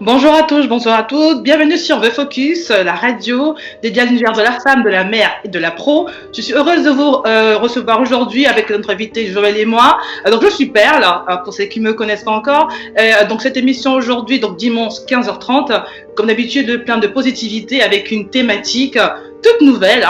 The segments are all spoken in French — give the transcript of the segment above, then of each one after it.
Bonjour à tous, bonjour à toutes, bienvenue sur The Focus, la radio dédiée à l'univers de la femme, de la mère et de la pro. Je suis heureuse de vous recevoir aujourd'hui avec notre invité Joël et moi. Donc je suis Perle, pour ceux qui ne me connaissent pas encore. Donc cette émission aujourd'hui, donc dimanche 15h30, comme d'habitude, plein de positivité avec une thématique toute nouvelle,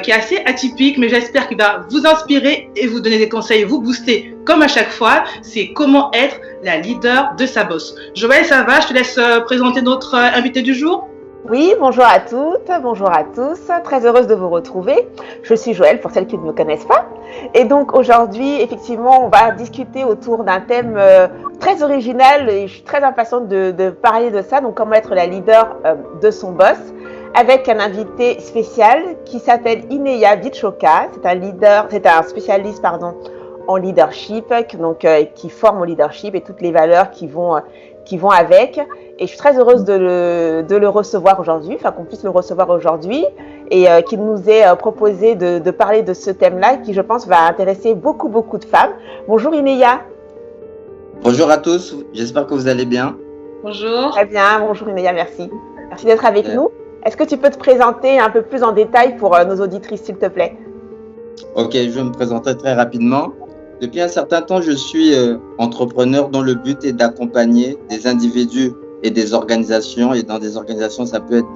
qui est assez atypique, mais j'espère qu'il va vous inspirer et vous donner des conseils, vous booster comme à chaque fois. C'est comment être la leader de sa boss. Joël, ça va? Je te laisse présenter notre invité du jour. Oui, bonjour à toutes, bonjour à tous. Très heureuse de vous retrouver. Je suis Joël, pour celles qui ne me connaissent pas. Et donc aujourd'hui, effectivement, on va discuter autour d'un thème très original et je suis très impatiente de parler de ça. Donc comment être la leader de son boss, avec un invité spécial qui s'appelle Ineya Vichoka. C'est un spécialiste, en leadership, donc qui forme au leadership et toutes les valeurs qui vont avec. Et je suis très heureuse de le recevoir aujourd'hui, qu'on puisse le recevoir aujourd'hui et qu'il nous ait proposé de parler de ce thème-là qui, je pense, va intéresser beaucoup de femmes. Bonjour Ineya. Bonjour à tous, j'espère que vous allez bien. Bonjour. Très bien, bonjour Ineya, merci. Merci d'être avec nous. Est-ce que tu peux te présenter un peu plus en détail pour nos auditrices, s'il te plaît? Ok, je vais me présenter très rapidement. Depuis un certain temps, je suis entrepreneur dont le but est d'accompagner des individus et des organisations. Et dans des organisations, ça peut être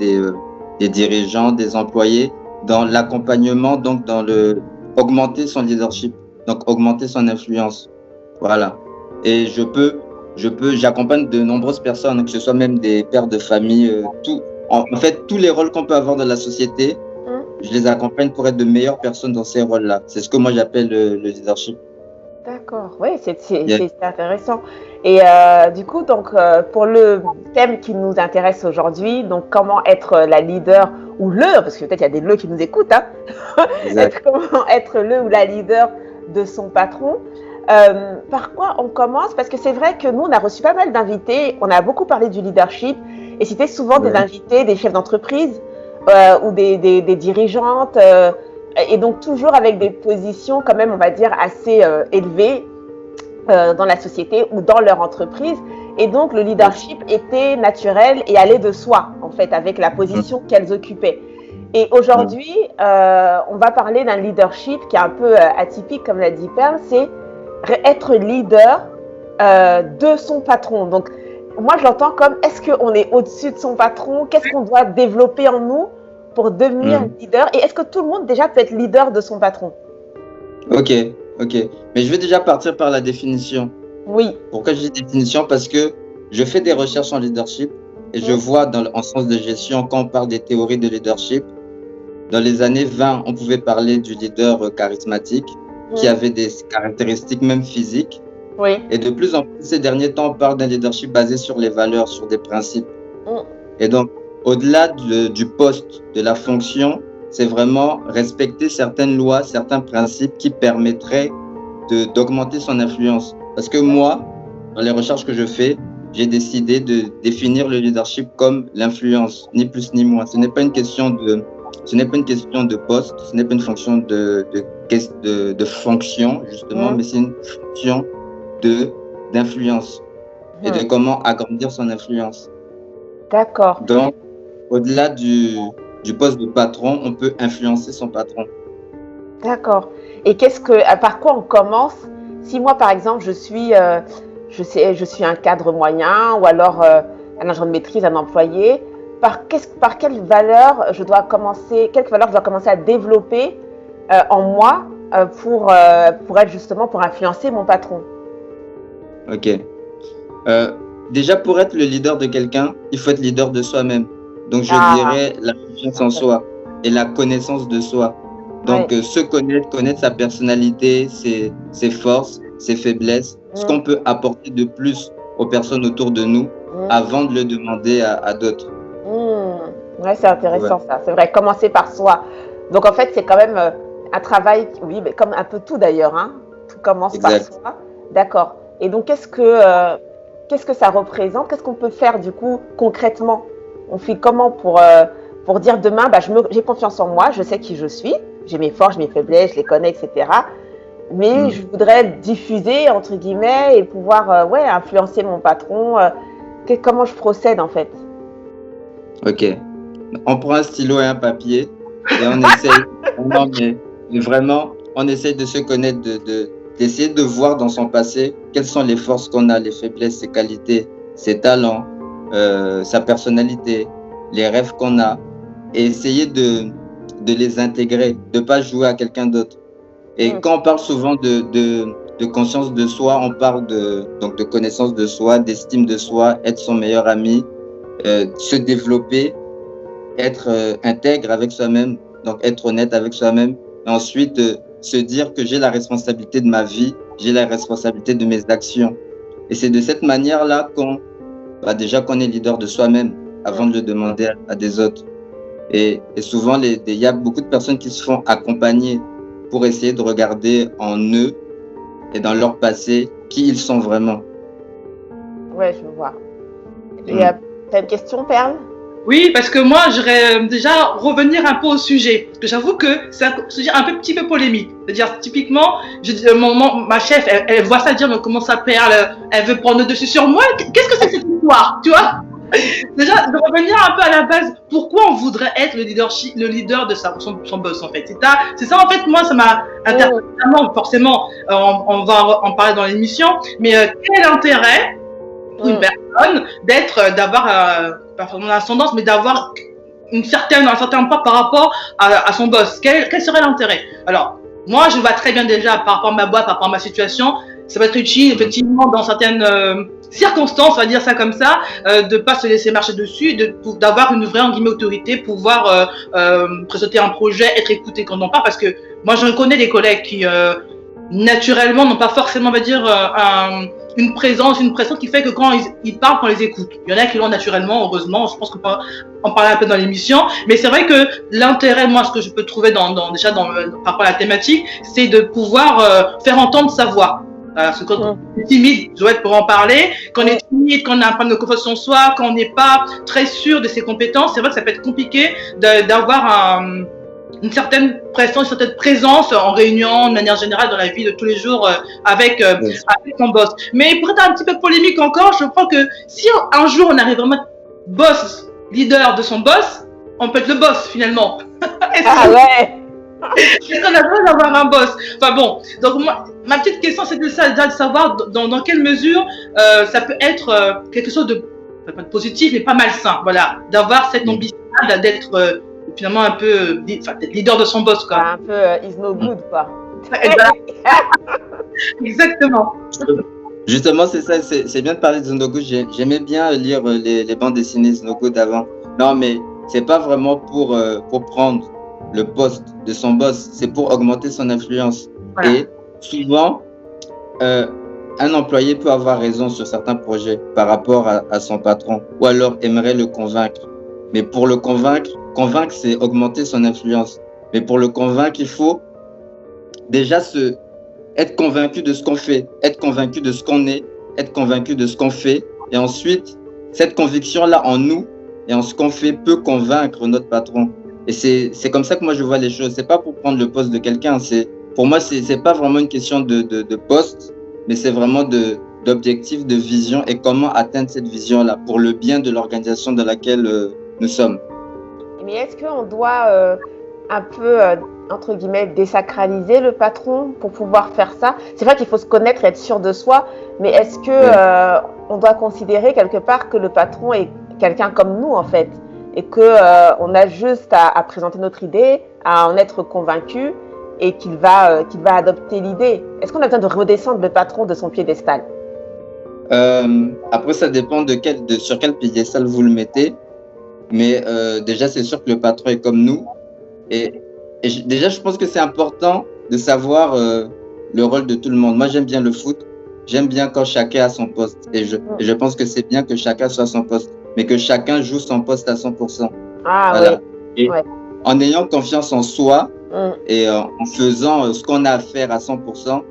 des dirigeants, des employés, dans l'accompagnement, donc augmenter son leadership, donc augmenter son influence. Voilà. Et j'accompagne de nombreuses personnes, que ce soit même des pères de famille, en fait, tous les rôles qu'on peut avoir dans la société, je les accompagne pour être de meilleures personnes dans ces rôles-là. C'est ce que moi j'appelle le leadership. D'accord, oui, c'est intéressant. Et du coup, donc, pour le thème qui nous intéresse aujourd'hui, donc comment être la leader ou parce que peut-être il y a des le qui nous écoutent, comment être le ou la leader de son patron. Par quoi on commence? Parce que c'est vrai que nous, on a reçu pas mal d'invités, on a beaucoup parlé du leadership et c'était souvent des invités, des chefs d'entreprise ou des dirigeantes. Et donc toujours avec des positions quand même, on va dire, assez élevées dans la société ou dans leur entreprise. Et donc le leadership était naturel et allait de soi, en fait, avec la position qu'elles occupaient. Et aujourd'hui, on va parler d'un leadership qui est un peu atypique, comme l'a dit Perle, c'est être leader de son patron. Donc moi, je l'entends comme, est-ce qu'on est au-dessus de son patron? Qu'est-ce qu'on doit développer en nous pour devenir leader? Et est-ce que tout le monde déjà peut être leader de son patron? Ok. Mais je vais déjà partir par la définition. Oui. Pourquoi je dis définition? Parce que je fais des recherches en leadership et je vois en sciences de gestion, quand on parle des théories de leadership, dans les années 20, on pouvait parler du leader charismatique qui avait des caractéristiques même physiques. Oui. Et de plus en plus, ces derniers temps, on parle d'un leadership basé sur les valeurs, sur des principes. Et donc, au-delà du poste, de la fonction, c'est vraiment respecter certaines lois, certains principes qui permettraient d'augmenter son influence. Parce que moi, dans les recherches que je fais, j'ai décidé de définir le leadership comme l'influence, ni plus ni moins. Ce n'est pas une question de poste, ce n'est pas une fonction de fonction, justement, mais c'est une fonction d'influence et de comment agrandir son influence. D'accord. Donc, au-delà du poste de patron, on peut influencer son patron. D'accord. Et par quoi on commence? Si moi, par exemple, je suis un cadre moyen ou alors un agent de maîtrise, un employé, par quelle valeur je dois commencer à développer en moi pour être justement, pour influencer mon patron? Ok. Déjà, pour être le leader de quelqu'un, il faut être leader de soi-même. Donc, je dirais la confiance en soi et la connaissance de soi. Donc, se connaître sa personnalité, ses forces, ses faiblesses, ce qu'on peut apporter de plus aux personnes autour de nous avant de le demander à d'autres. Ouais, c'est intéressant ça. C'est vrai, commencer par soi. Donc, en fait, c'est quand même un travail, oui, mais comme un peu tout d'ailleurs, hein. Tout commence par soi. D'accord. Et donc, qu'est-ce que ça représente? Qu'est-ce qu'on peut faire du coup concrètement? On fait comment pour dire demain, j'ai confiance en moi, je sais qui je suis, j'ai mes forces, mes faiblesses, je les connais, etc. Mais je voudrais diffuser, entre guillemets, et pouvoir influencer mon patron. Comment je procède en fait? Ok. On prend un stylo et un papier et on essaye, mais vraiment, on essaye de se connaître, d'essayer de voir dans son passé quelles sont les forces qu'on a, les faiblesses, ses qualités, ses talents, sa personnalité, les rêves qu'on a, et essayer de les intégrer, de ne pas jouer à quelqu'un d'autre. Et quand on parle souvent de conscience de soi, on parle donc de connaissance de soi, d'estime de soi, être son meilleur ami, se développer, être intègre avec soi-même, donc être honnête avec soi-même, et ensuite se dire que j'ai la responsabilité de ma vie, j'ai la responsabilité de mes actions. Et c'est de cette manière-là qu'on est leader de soi-même avant de le demander à des autres. Et souvent, il y a beaucoup de personnes qui se font accompagner pour essayer de regarder en eux et dans leur passé qui ils sont vraiment. Ouais, je vois. Et t'as une question, Perle? Oui, parce que moi, j'aurais déjà revenir un peu au sujet. Parce que j'avoue que c'est un sujet un petit peu polémique. C'est-à-dire, typiquement, ma chef, elle voit ça dire, mais comment ça, Perle, elle veut prendre le dessus sur moi? Qu'est-ce que c'est cette histoire? Tu vois? Déjà, de revenir un peu à la base, pourquoi on voudrait être le leader de son boss, en fait. C'est ça, en fait, moi, ça m'a intéressé. Forcément, on va en parler dans l'émission, mais quel intérêt pour une personne d'avoir pas forcément l'ascendance, mais d'avoir un certain poids par rapport à son boss? Quel serait l'intérêt? Alors, moi, je vois très bien déjà par rapport à ma boîte, par rapport à ma situation, ça va être utile, effectivement, dans certaines circonstances, on va dire ça comme ça, de pas se laisser marcher dessus, d'avoir une vraie, en guillemets, autorité, pouvoir présenter un projet, être écouté quand on parle, parce que moi, je connais des collègues qui, naturellement, n'ont pas forcément, on va dire, une présence, une pression qui fait que quand ils parlent, qu'on les écoute. Il y en a qui l'ont naturellement, heureusement, je pense qu'on peut en parler un peu dans l'émission, mais c'est vrai que l'intérêt, moi, ce que je peux trouver par rapport à la thématique, c'est de pouvoir faire entendre sa voix. Parce que quand on est timide, Joël pourra en parler, quand on est timide, quand on a un problème de confiance en soi, quand on n'est pas très sûr de ses compétences, c'est vrai que ça peut être compliqué d'avoir une certaine pression, une certaine présence en réunion, de manière générale, dans la vie de tous les jours, avec son boss. Mais pour être un petit peu polémique encore, je crois que si un jour on arrive vraiment boss, leader de son boss, on peut être le boss finalement. Ouais. Est-ce qu'on a besoin d'avoir un boss? Enfin bon, donc ma petite question, c'est de savoir dans quelle mesure ça peut être quelque chose de pas de positif, mais pas malsain. Voilà, d'avoir cette ambition d'être finalement un peu leader de son boss, quoi. Un peu is no good, quoi. Exactement. Justement, c'est ça, c'est bien de parler de No Good. J'aimais bien lire les bandes dessinées No Good avant. Non, mais c'est pas vraiment pour prendre le poste de son boss, c'est pour augmenter son influence. Voilà. Et souvent, un employé peut avoir raison sur certains projets par rapport à son patron, ou alors aimerait le convaincre. Mais pour le convaincre, c'est augmenter son influence. Mais pour le convaincre, il faut déjà être convaincu de ce qu'on fait, être convaincu de ce qu'on est, être convaincu de ce qu'on fait. Et ensuite, cette conviction-là en nous et en ce qu'on fait peut convaincre notre patron. Et c'est comme ça que moi je vois les choses. C'est pas pour prendre le poste de quelqu'un. Pour moi, c'est pas vraiment une question de poste, mais c'est vraiment d'objectif, de vision et comment atteindre cette vision-là pour le bien de l'organisation dans laquelle nous sommes. Mais est-ce qu'on doit un peu, entre guillemets, désacraliser le patron pour pouvoir faire ça? C'est vrai qu'il faut se connaître et être sûr de soi, mais est-ce que on doit considérer quelque part que le patron est quelqu'un comme nous, en fait, et qu'on a juste à présenter notre idée, à en être convaincu, et qu'il va adopter l'idée. Est-ce qu'on a besoin de redescendre le patron de son piédestal? Après, ça dépend sur quel piédestal vous le mettez. Mais déjà, c'est sûr que le patron est comme nous. Et déjà, je pense que c'est important de savoir le rôle de tout le monde. Moi, j'aime bien le foot. J'aime bien quand chacun a son poste. Et je pense que c'est bien que chacun soit à son poste, mais que chacun joue son poste à 100%. Ah, voilà. Oui. Et en ayant confiance en soi et en faisant ce qu'on a à faire à 100%,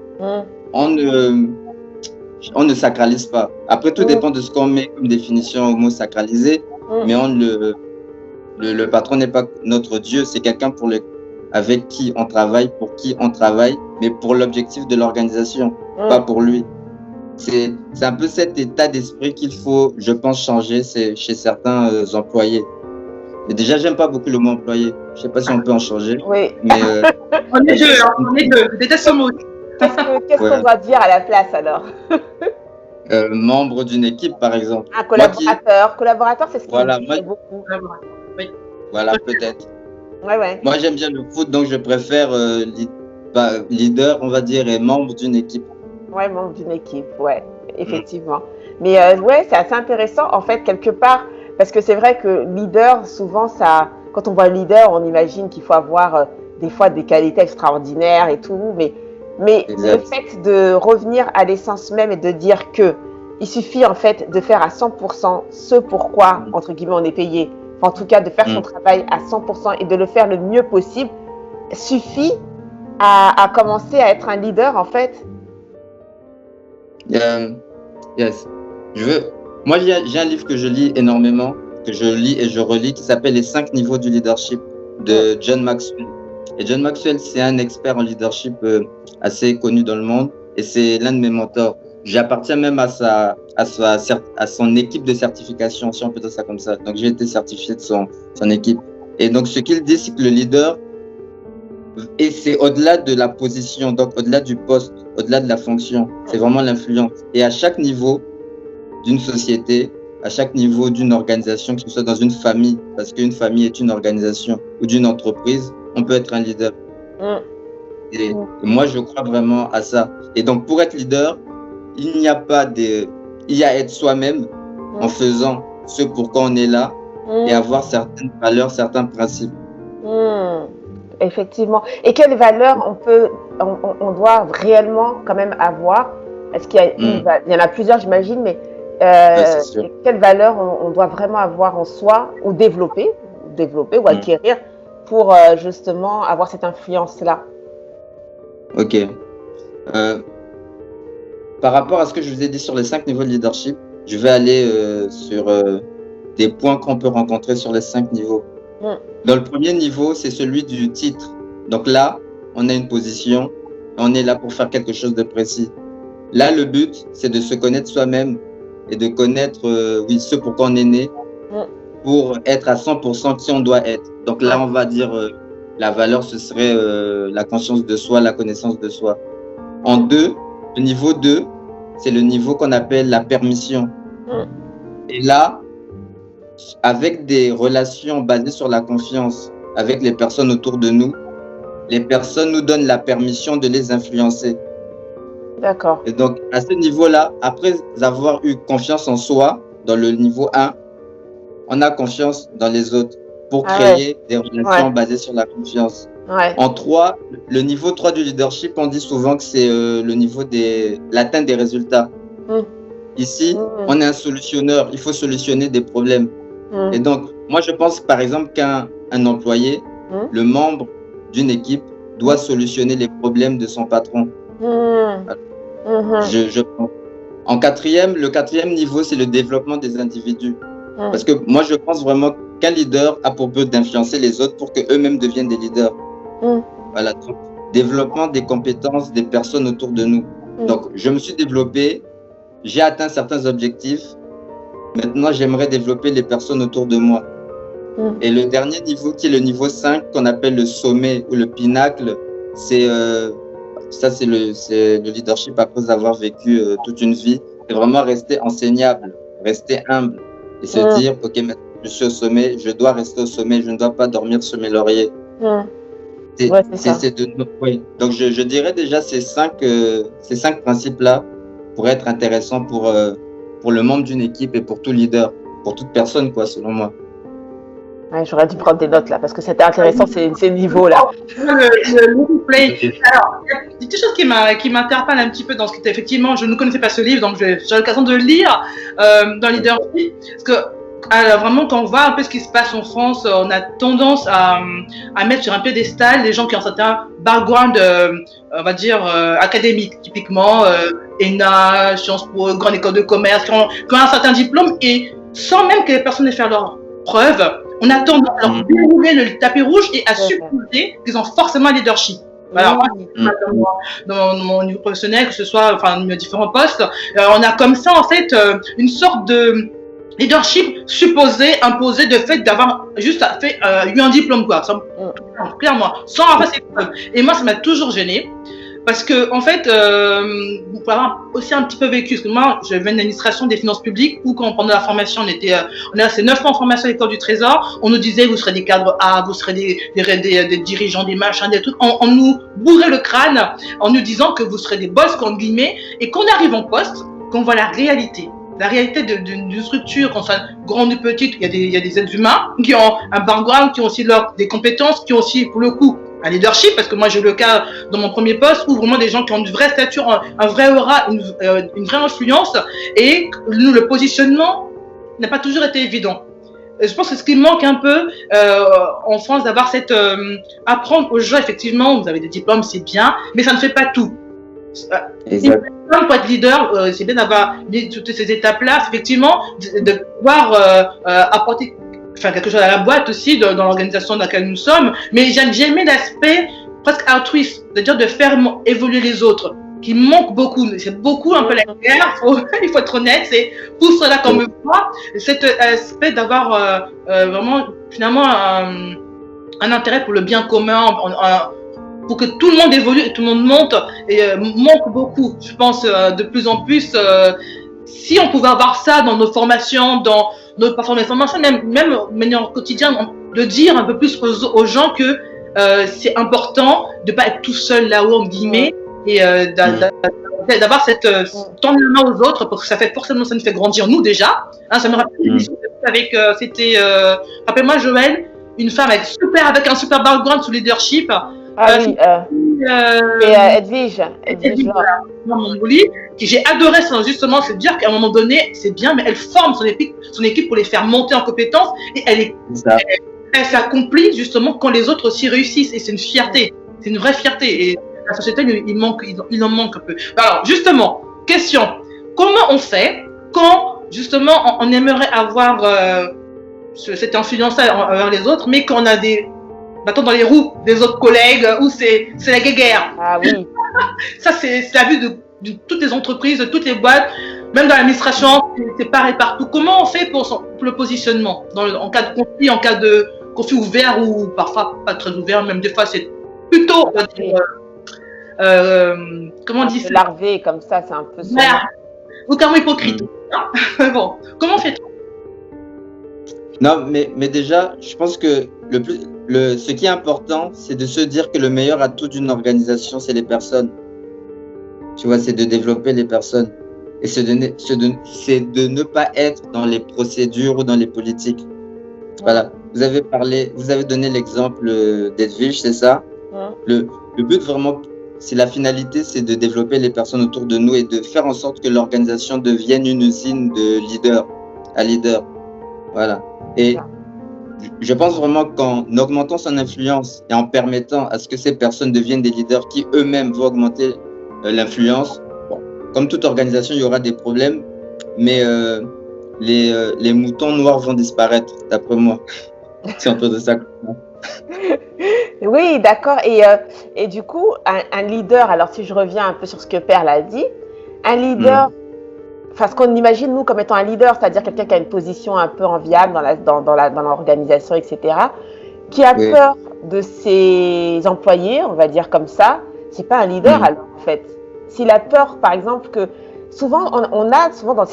on ne sacralise pas. Après, tout dépend de ce qu'on met comme définition au mot sacraliser, mais le patron n'est pas notre Dieu, c'est quelqu'un avec qui on travaille, pour qui on travaille, mais pour l'objectif de l'organisation, pas pour lui. C'est un peu cet état d'esprit qu'il faut, je pense, changer chez certains employés. Et déjà, j'aime pas beaucoup le mot employé. Je sais pas si on peut en changer. Oui. Mais on est deux. Je déteste ce mot. Qu'est-ce qu'on doit dire à la place alors? Membre d'une équipe, par exemple. Un collaborateur. Collaborateur, c'est ce qui me plaît beaucoup. Oui. Voilà, peut-être. Ouais. Moi, j'aime bien le foot, donc je préfère leader, on va dire, et membre d'une équipe. Ouais, membre d'une équipe, ouais, effectivement. Mais c'est assez intéressant, en fait, quelque part, parce que c'est vrai que leader, souvent, quand on voit leader, on imagine qu'il faut avoir des fois des qualités extraordinaires et tout, mais le fait de revenir à l'essence même et de dire que il suffit, en fait, de faire à 100% ce pourquoi, entre guillemets, on est payé, enfin, en tout cas, de faire son travail à 100% et de le faire le mieux possible, suffit à commencer à être un leader, en fait. Yes. Moi, j'ai un livre que je lis énormément, que je lis et je relis, qui s'appelle Les 5 niveaux du leadership de John Maxwell. Et John Maxwell, c'est un expert en leadership assez connu dans le monde et c'est l'un de mes mentors. J'appartiens même à son équipe de certification, si on peut dire ça comme ça. Donc, j'ai été certifié de son équipe. Et donc, ce qu'il dit, c'est que le leader, et c'est au-delà de la position, donc au-delà du poste, au-delà de la fonction, c'est vraiment l'influence. Et à chaque niveau d'une société, à chaque niveau d'une organisation, que ce soit dans une famille, parce qu'une famille est une organisation, ou d'une entreprise, on peut être un leader. Et moi, je crois vraiment à ça. Et donc, pour être leader, il y a être soi-même en faisant ce pourquoi on est là et avoir certaines valeurs, certains principes. Effectivement. Et quelles valeurs on doit réellement quand même avoir? Est-ce qu'il y en a plusieurs, j'imagine, mais quelles valeurs on doit vraiment avoir en soi ou développer ou acquérir pour justement avoir cette influence-là? Ok. Par rapport à ce que je vous ai dit sur les 5 niveaux de leadership, je vais aller sur des points qu'on peut rencontrer sur les 5 niveaux. Dans le premier niveau, c'est celui du titre. Donc là, on a une position, on est là pour faire quelque chose de précis. Là, le but, c'est de se connaître soi-même et de connaître ce pourquoi on est né pour être à 100% qui on doit être. Donc là, on va dire la valeur, ce serait la conscience de soi, la connaissance de soi. En 2, le niveau 2, c'est le niveau qu'on appelle la permission. Et là, avec des relations basées sur la confiance avec les personnes autour de nous, les personnes nous donnent la permission de les influencer. D'accord. Et donc, à ce niveau-là, après avoir eu confiance en soi, dans le niveau 1, on a confiance dans les autres pour créer des relations basées sur la confiance. En 3, le niveau 3 du leadership, on dit souvent que c'est le niveau de l'atteinte des résultats. Ici, on est un solutionneur, il faut solutionner des problèmes. Et donc, moi, je pense par exemple qu'un employé, le membre d'une équipe, doit solutionner les problèmes de son patron. Je pense. En 4e, le 4e niveau, c'est le développement des individus. Parce que moi, je pense vraiment qu'un leader a pour but d'influencer les autres pour qu'eux-mêmes deviennent des leaders. Voilà, donc, développement des compétences des personnes autour de nous. Donc, je me suis développé, j'ai atteint certains objectifs. Maintenant, j'aimerais développer les personnes autour de moi. Et le dernier niveau, qui est le niveau 5, qu'on appelle le sommet ou le pinacle, c'est le leadership après avoir vécu toute une vie. C'est vraiment rester enseignable, rester humble et se dire, ok, maintenant je suis au sommet, je dois rester au sommet, je ne dois pas dormir sur mes lauriers. c'est ça. Oui. Donc, je dirais déjà ces cinq principes-là pourraient être intéressants pour le membre d'une équipe et pour tout leader, pour toute personne, quoi, selon moi. Ouais, j'aurais dû prendre des notes là parce que c'était intéressant ces niveaux-là. Le replay. Alors, il y a des petites choses qui m'interpellent un petit peu dans ce qui effectivement, je ne connaissais pas ce livre, donc j'ai l'occasion de le lire dans Leadership. Parce que alors, vraiment, quand on voit un peu ce qui se passe en France, on a tendance à mettre sur un piédestal les gens qui ont un certain background, on va dire, académique, typiquement ENA, Sciences Po, Grande École de Commerce, qui ont un certain diplôme, et sans même que les personnes aient fait leurs preuves, on a tendance à leur dérouler le tapis rouge et à supposer qu'ils ont forcément un leadership. Alors, dans mon niveau professionnel, que ce soit dans mes différents postes, on a comme ça, en fait, une sorte de leadership supposé, imposé de fait d'avoir juste eu un diplôme, quoi. Clairement, sans avoir ses preuves. Et moi, ça m'a toujours gênée. Parce que, en fait, vous pouvez avoir aussi un petit peu vécu. Parce que moi, je viens de l'administration des finances publiques où, quand on prenait la formation, on a assez 9 ans en formation à l'école du Trésor. On nous disait, vous serez des cadres A, vous serez des dirigeants, des machins, des trucs. On nous bourrait le crâne en nous disant que vous serez des boss, entre guillemets. Et qu'on arrive en poste, qu'on voit la réalité. La réalité d'une structure, qu'on soit grande ou petite, il y a des êtres humains qui ont un background, qui ont aussi des compétences, qui ont aussi, pour le coup, un leadership, parce que moi j'ai eu le cas dans mon premier poste où vraiment des gens qui ont une vraie stature, un vrai aura, une vraie influence, et le positionnement n'a pas toujours été évident. Je pense que ce qui manque un peu en France, d'avoir apprendre aux gens, effectivement, vous avez des diplômes, c'est bien, mais ça ne fait pas tout. Pour être leader, c'est bien d'avoir toutes ces étapes-là, effectivement, de pouvoir apporter quelque chose à la boîte aussi, dans l'organisation dans laquelle nous sommes. Mais j'ai aimé l'aspect presque altruiste, c'est-à-dire de faire évoluer les autres, qui manque beaucoup. C'est beaucoup un peu la guerre, il faut être honnête, c'est pour cela qu'on me voit, cet aspect d'avoir vraiment, finalement, un intérêt pour le bien commun, pour que tout le monde évolue et tout le monde monte, et manque beaucoup. Je pense de plus en plus, si on pouvait avoir ça dans nos formations, dans notre formation, même de manière quotidienne, de dire un peu plus aux gens que c'est important de ne pas être tout seul là-haut, en guillemets, et d'avoir cette tendre la main aux autres, parce que ça nous fait grandir nous déjà. Hein, ça me rappelle une émission avec, rappelle-moi Joël, une femme avec un super background sous leadership. Oui, Edwige qui j'ai adoré, justement, c'est de dire qu'à un moment donné, c'est bien, mais elle forme son équipe pour les faire monter en compétences, et elle s'accomplit justement quand les autres aussi réussissent, et c'est une fierté, c'est une vraie fierté, et la société, il en manque un peu. Alors, justement, question, comment on fait quand, justement, on aimerait avoir cette influence envers les autres, mais quand on a des bâtons dans les roues des autres collègues, où c'est la guéguerre. Ah oui. Ça, c'est la vue de toutes les entreprises, de toutes les boîtes, même dans l'administration, c'est pareil partout. Comment on fait pour le positionnement en cas de conflit, en cas de conflit ouvert ou parfois pas très ouvert, même des fois c'est plutôt, comment on dit ça, larvé comme ça, c'est un peu ou carrément hypocrite. Bon, comment fait-on? Non, mais déjà, je pense que ce qui est important, c'est de se dire que le meilleur atout d'une organisation, c'est les personnes. Tu vois, c'est de développer les personnes. Et c'est de ne pas être dans les procédures ou dans les politiques. Voilà. Vous avez donné l'exemple d'Edwige, c'est ça? Le but vraiment, c'est la finalité, c'est de développer les personnes autour de nous et de faire en sorte que l'organisation devienne une usine de leader à leader. Voilà. Et je pense vraiment qu'en augmentant son influence et en permettant à ce que ces personnes deviennent des leaders qui eux-mêmes vont augmenter l'influence, bon, comme toute organisation, il y aura des problèmes, mais les moutons noirs vont disparaître, d'après moi. C'est un peu de ça. Oui, d'accord. Et du coup, un leader, alors si je reviens un peu sur ce que Perle a dit, un leader, enfin, ce qu'on imagine, nous, comme étant un leader, c'est-à-dire quelqu'un qui a une position un peu enviable dans l'organisation, etc., qui a peur de ses employés, on va dire comme ça, c'est pas un leader, alors, en fait. S'il a peur, par exemple, que souvent, on a souvent dans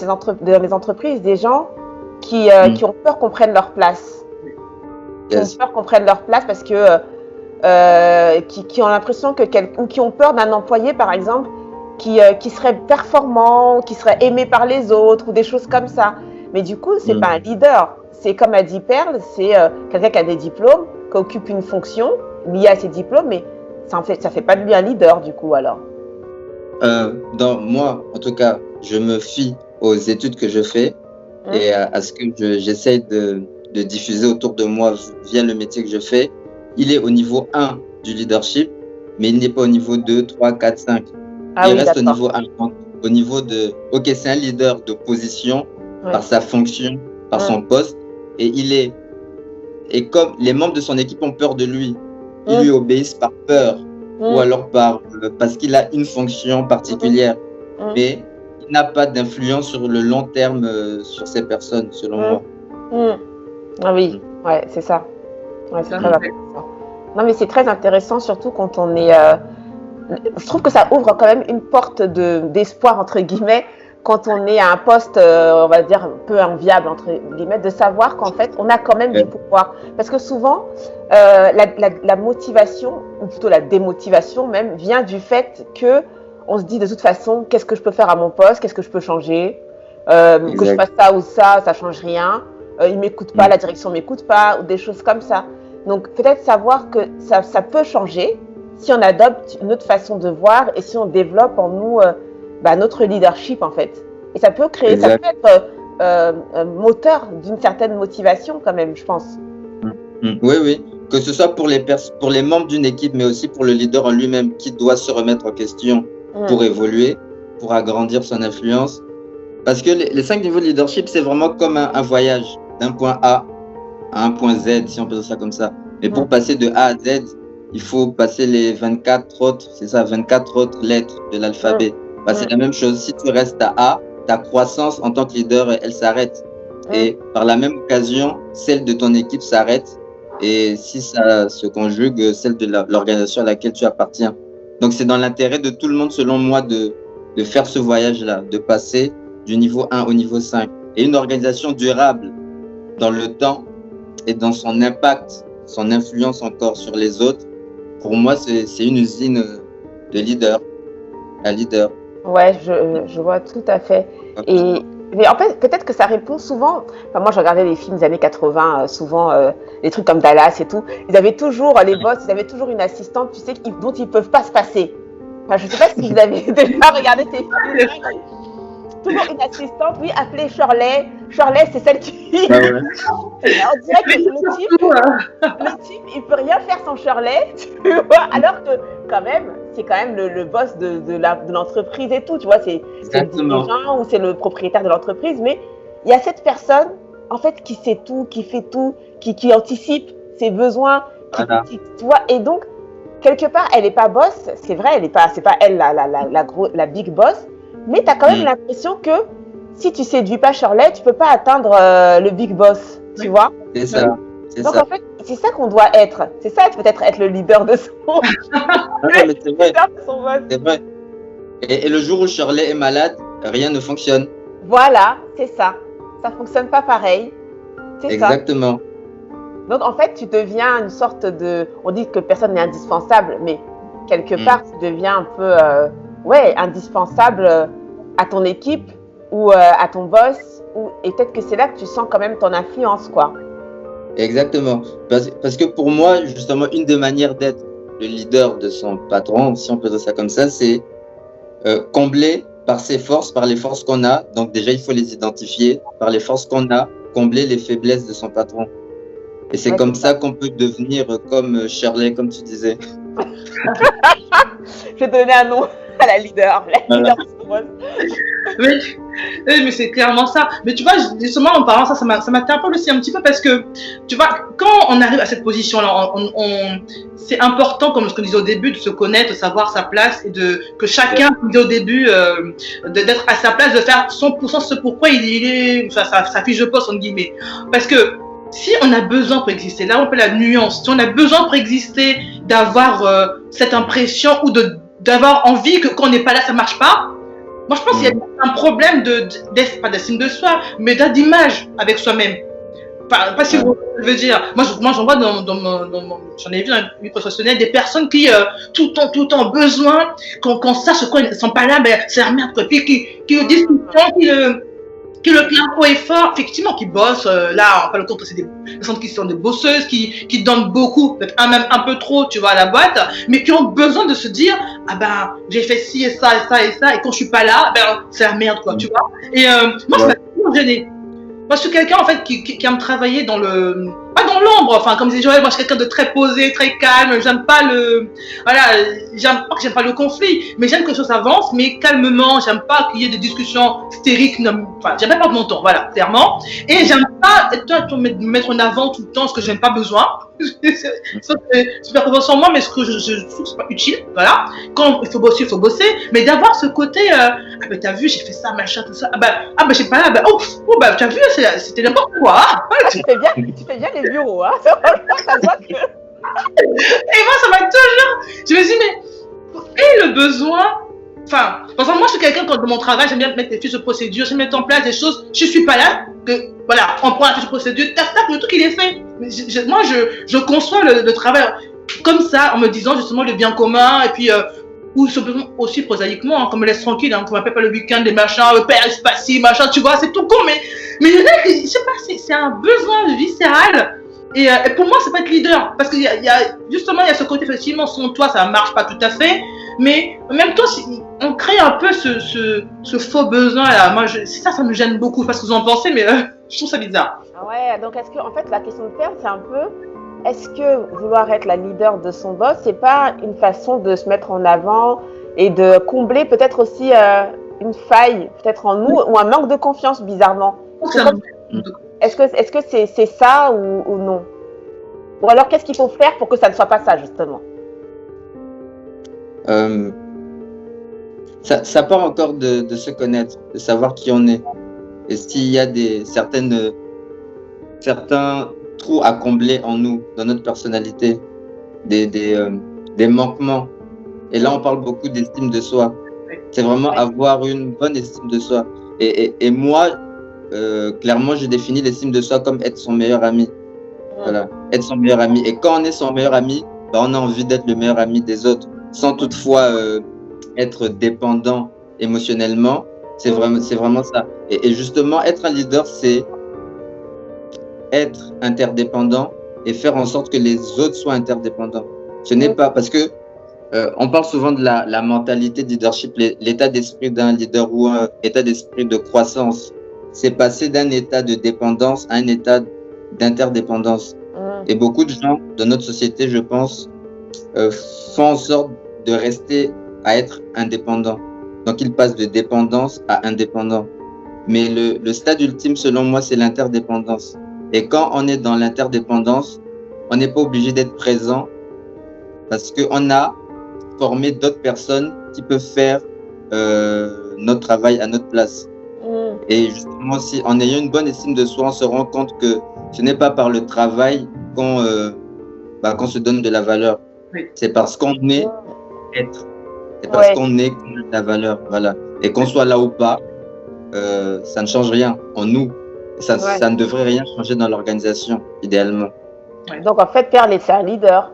les entreprises des gens qui ont peur qu'on prenne leur place. Qui ont peur qu'on prenne leur place parce que qui ont l'impression ou qui ont peur d'un employé, par exemple, qui serait performant, qui serait aimé par les autres, ou des choses comme ça. Mais du coup, c'est pas un leader. C'est comme a dit Perle, c'est quelqu'un qui a des diplômes, qui occupe une fonction liée à ses diplômes, mais ça fait pas de lui un leader, du coup, alors. Moi, en tout cas, je me fie aux études que je fais et à ce que j'essaye de diffuser autour de moi via le métier que je fais. Il est au niveau 1 du leadership, mais il n'est pas au niveau 2, 3, 4, 5. Il reste au niveau 1. Au niveau de, ok, c'est un leader de position par sa fonction, par son poste, et comme les membres de son équipe ont peur de lui, ils lui obéissent par peur ou alors parce qu'il a une fonction particulière, mais il n'a pas d'influence sur le long terme sur ces personnes, selon moi. Ah oui, ouais, c'est ça. Ouais, c'est très intéressant. Non, mais c'est très intéressant, surtout quand on est. Je trouve que ça ouvre quand même une porte d'espoir, entre guillemets, quand on est à un poste, on va dire, un peu enviable, entre guillemets, de savoir qu'en fait, on a quand même du pouvoir. Parce que souvent, la motivation, ou plutôt la démotivation même, vient du fait qu'on se dit de toute façon, qu'est-ce que je peux faire à mon poste, qu'est-ce que je peux changer, que je fasse ça ou ça change rien, il m'écoute pas, la direction m'écoute pas, ou des choses comme ça. Donc peut-être savoir que ça peut changer si on adopte une autre façon de voir et si on développe en nous notre leadership en fait. Et ça peut créer, ça peut être un moteur d'une certaine motivation quand même, je pense. Oui. Que ce soit pour les membres d'une équipe, mais aussi pour le leader en lui-même qui doit se remettre en question pour évoluer, pour agrandir son influence. Parce que les 5 niveaux de leadership, c'est vraiment comme un voyage d'un point A à un point Z, si on peut dire ça comme ça. Mais pour passer de A à Z, il faut passer les 24 autres lettres de l'alphabet. C'est la même chose. Si tu restes à A, ta croissance en tant que leader, elle s'arrête. Et par la même occasion, celle de ton équipe s'arrête. Et si ça se conjugue, celle de l'organisation à laquelle tu appartiens. Donc, c'est dans l'intérêt de tout le monde, selon moi, de faire ce voyage-là, de passer du niveau 1 au niveau 5. Et une organisation durable dans le temps et dans son impact, son influence encore sur les autres, pour moi, c'est une usine de leader, un leader. Ouais, je vois tout à fait. Mais en fait, peut-être que ça répond souvent. Enfin, moi, je regardais les films des années 80, souvent les trucs comme Dallas et tout. Ils avaient toujours, les boss, ils avaient toujours une assistante, tu sais, dont ils peuvent pas se passer. Enfin, je sais pas si vous avez déjà regardé ces films. Toujours une assistante, oui, appelée Shirley. Shirley, c'est celle qui. On dirait que le type, il peut rien faire sans Shirley, tu vois. Alors que, quand même, c'est quand même le boss de l'entreprise et tout, tu vois. C'est le dirigeant ou c'est le propriétaire de l'entreprise, mais il y a cette personne, en fait, qui sait tout, qui fait tout, qui anticipe ses besoins, tu vois. Et donc, quelque part, elle n'est pas boss, c'est vrai, c'est pas elle la big boss. Mais tu as quand même l'impression que si tu séduis pas Shirley, tu peux pas atteindre le big boss, tu vois. C'est ça. Donc en fait, c'est ça qu'on doit être. C'est ça peut-être être le leader de son. Mais c'est vrai. C'est vrai. Et le jour où Shirley est malade, rien ne fonctionne. Voilà, c'est ça. Ça fonctionne pas pareil. C'est exactement. Ça. Donc en fait, tu deviens une sorte de. On dit que personne n'est indispensable, mais quelque part, tu deviens un peu. Indispensable à ton équipe ou à ton boss, et peut-être que c'est là que tu sens quand même ton influence, quoi. Exactement. Parce que pour moi, justement, une des manières d'être le leader de son patron, si on peut dire ça comme ça, c'est combler par ses forces, par les forces qu'on a. Donc déjà, il faut les identifier. Par les forces qu'on a, combler les faiblesses de son patron. Et c'est comme ça qu'on peut devenir comme Shirley, comme tu disais. Je vais donner un nom à la leader de son boss. Oui, mais c'est clairement ça. Mais tu vois, justement, en parlant ça m'interpelle aussi un petit peu parce que, tu vois, quand on arrive à cette position-là, c'est important, comme ce qu'on disait au début, de se connaître, de savoir sa place et que chacun, comme disait au début, d'être à sa place, de faire 100% ce pourquoi il est, sa fiche de poste, entre guillemets. Parce que si on a besoin pour exister, là on peut la nuance, si on a besoin pour exister d'avoir cette impression ou d'avoir envie que quand on n'est pas là, ça marche pas. Moi, je pense qu'il y a un problème pas d'estime de soi, mais d'image avec soi-même. enfin, pas si vous je veux dire. Moi, j'en vois j'en ai vu dans une professionnelle des personnes qui, tout le temps besoin qu'on sache quoi, ils ne sont pas là, ben, c'est la merde, quoi. Puis qui le disent tout le temps, qui le clament haut et fort, effectivement, qui bossent, là, on parle compte que c'est des personnes qui sont des bosseuses, qui donnent beaucoup, peut-être même un peu trop, tu vois, à la boîte, mais qui ont besoin de se dire, ah ben, j'ai fait ci et ça et ça et ça, et quand je suis pas là, ben, c'est la merde, quoi, tu vois. Et moi, ça m'a toujours gênée. Moi, je suis quelqu'un, en fait, qui aime travailler pas dans l'ombre, enfin, comme disait Joël, moi, je suis quelqu'un de très posé, très calme, j'aime pas j'aime pas le conflit, mais j'aime que les choses avancent, mais calmement, j'aime pas qu'il y ait des discussions stériques, enfin, j'aime pas perdre mon temps, voilà, clairement, et j'aime pas mettre en avant tout le temps ce que j'aime pas besoin, ça c'est super présent sur moi, mais ce que je trouve que c'est pas utile, voilà, quand il faut bosser, mais d'avoir ce côté, ah ben t'as vu, j'ai fait ça, machin, tout ça, ah ben j'ai pas là, bah t'as vu, c'était n'importe quoi, tu fais bien les bureaux, hein. Ça voit que... Et moi, ça m'a toujours... Je me dis, mais quel est le besoin? Enfin, par exemple, moi, je suis quelqu'un, quand dans mon travail, j'aime bien mettre des fiches de procédure, j'aime mettre en place des choses, je suis pas là, voilà, on prend la fiche de procédure, tac, le truc, il est fait. Moi, je conçois le travail comme ça, en me disant justement le bien commun, et puis... ou aussi prosaïquement, hein, qu'on me laisse tranquille, hein, qu'on m'appelle pas le week-end, des machins, père, c'est pas si, machin, tu vois, c'est tout con, mais il y en a qui, je sais pas, c'est un besoin viscéral. Et pour moi, c'est pas être leader, parce qu'il y a justement, il y a ce côté, effectivement, sans toi, ça marche pas tout à fait, mais en même temps, on crée un peu ce faux besoin là. Moi, ça me gêne beaucoup, parce que vous en pensez, mais je trouve ça bizarre. Ouais, donc est-ce que, en fait, la question de terme, c'est un peu, est-ce que vouloir être la leader de son boss, c'est pas une façon de se mettre en avant et de combler peut-être aussi une faille, peut-être en nous, ou un manque de confiance, bizarrement? Est-ce que c'est ça ou non? Ou alors, qu'est-ce qu'il faut faire pour que ça ne soit pas ça, justement? Ça part encore de se connaître, de savoir qui on est. Et s'il y a certains trous à combler en nous, dans notre personnalité, des manquements. Et là, on parle beaucoup d'estime de soi. C'est vraiment avoir une bonne estime de soi. Et moi, clairement, je définis l'estime de soi comme être son meilleur ami. Voilà, être son meilleur ami. Et quand on est son meilleur ami, bah, on a envie d'être le meilleur ami des autres, sans toutefois être dépendant émotionnellement. C'est vraiment ça. Et justement, être un leader, c'est être interdépendant et faire en sorte que les autres soient interdépendants. Ce n'est pas parce que on parle souvent de la mentalité de leadership, l'état d'esprit d'un leader ou un état d'esprit de croissance. C'est passer d'un état de dépendance à un état d'interdépendance. Et beaucoup de gens de notre société, je pense, font en sorte de rester à être indépendants. Donc, ils passent de dépendance à indépendant. Mais le stade ultime, selon moi, c'est l'interdépendance. Et quand on est dans l'interdépendance, on n'est pas obligé d'être présent parce qu'on a formé d'autres personnes qui peuvent faire notre travail à notre place. Et justement, en ayant une bonne estime de soi, on se rend compte que ce n'est pas par le travail qu'on se donne de la valeur. Oui. C'est parce qu'on est être. C'est parce qu'on est qu'on a de la valeur. Voilà. Et qu'on soit là ou pas, ça ne change rien en nous. Ça ne devrait rien changer dans l'organisation, idéalement. Donc, en fait, Perle, c'est un leader.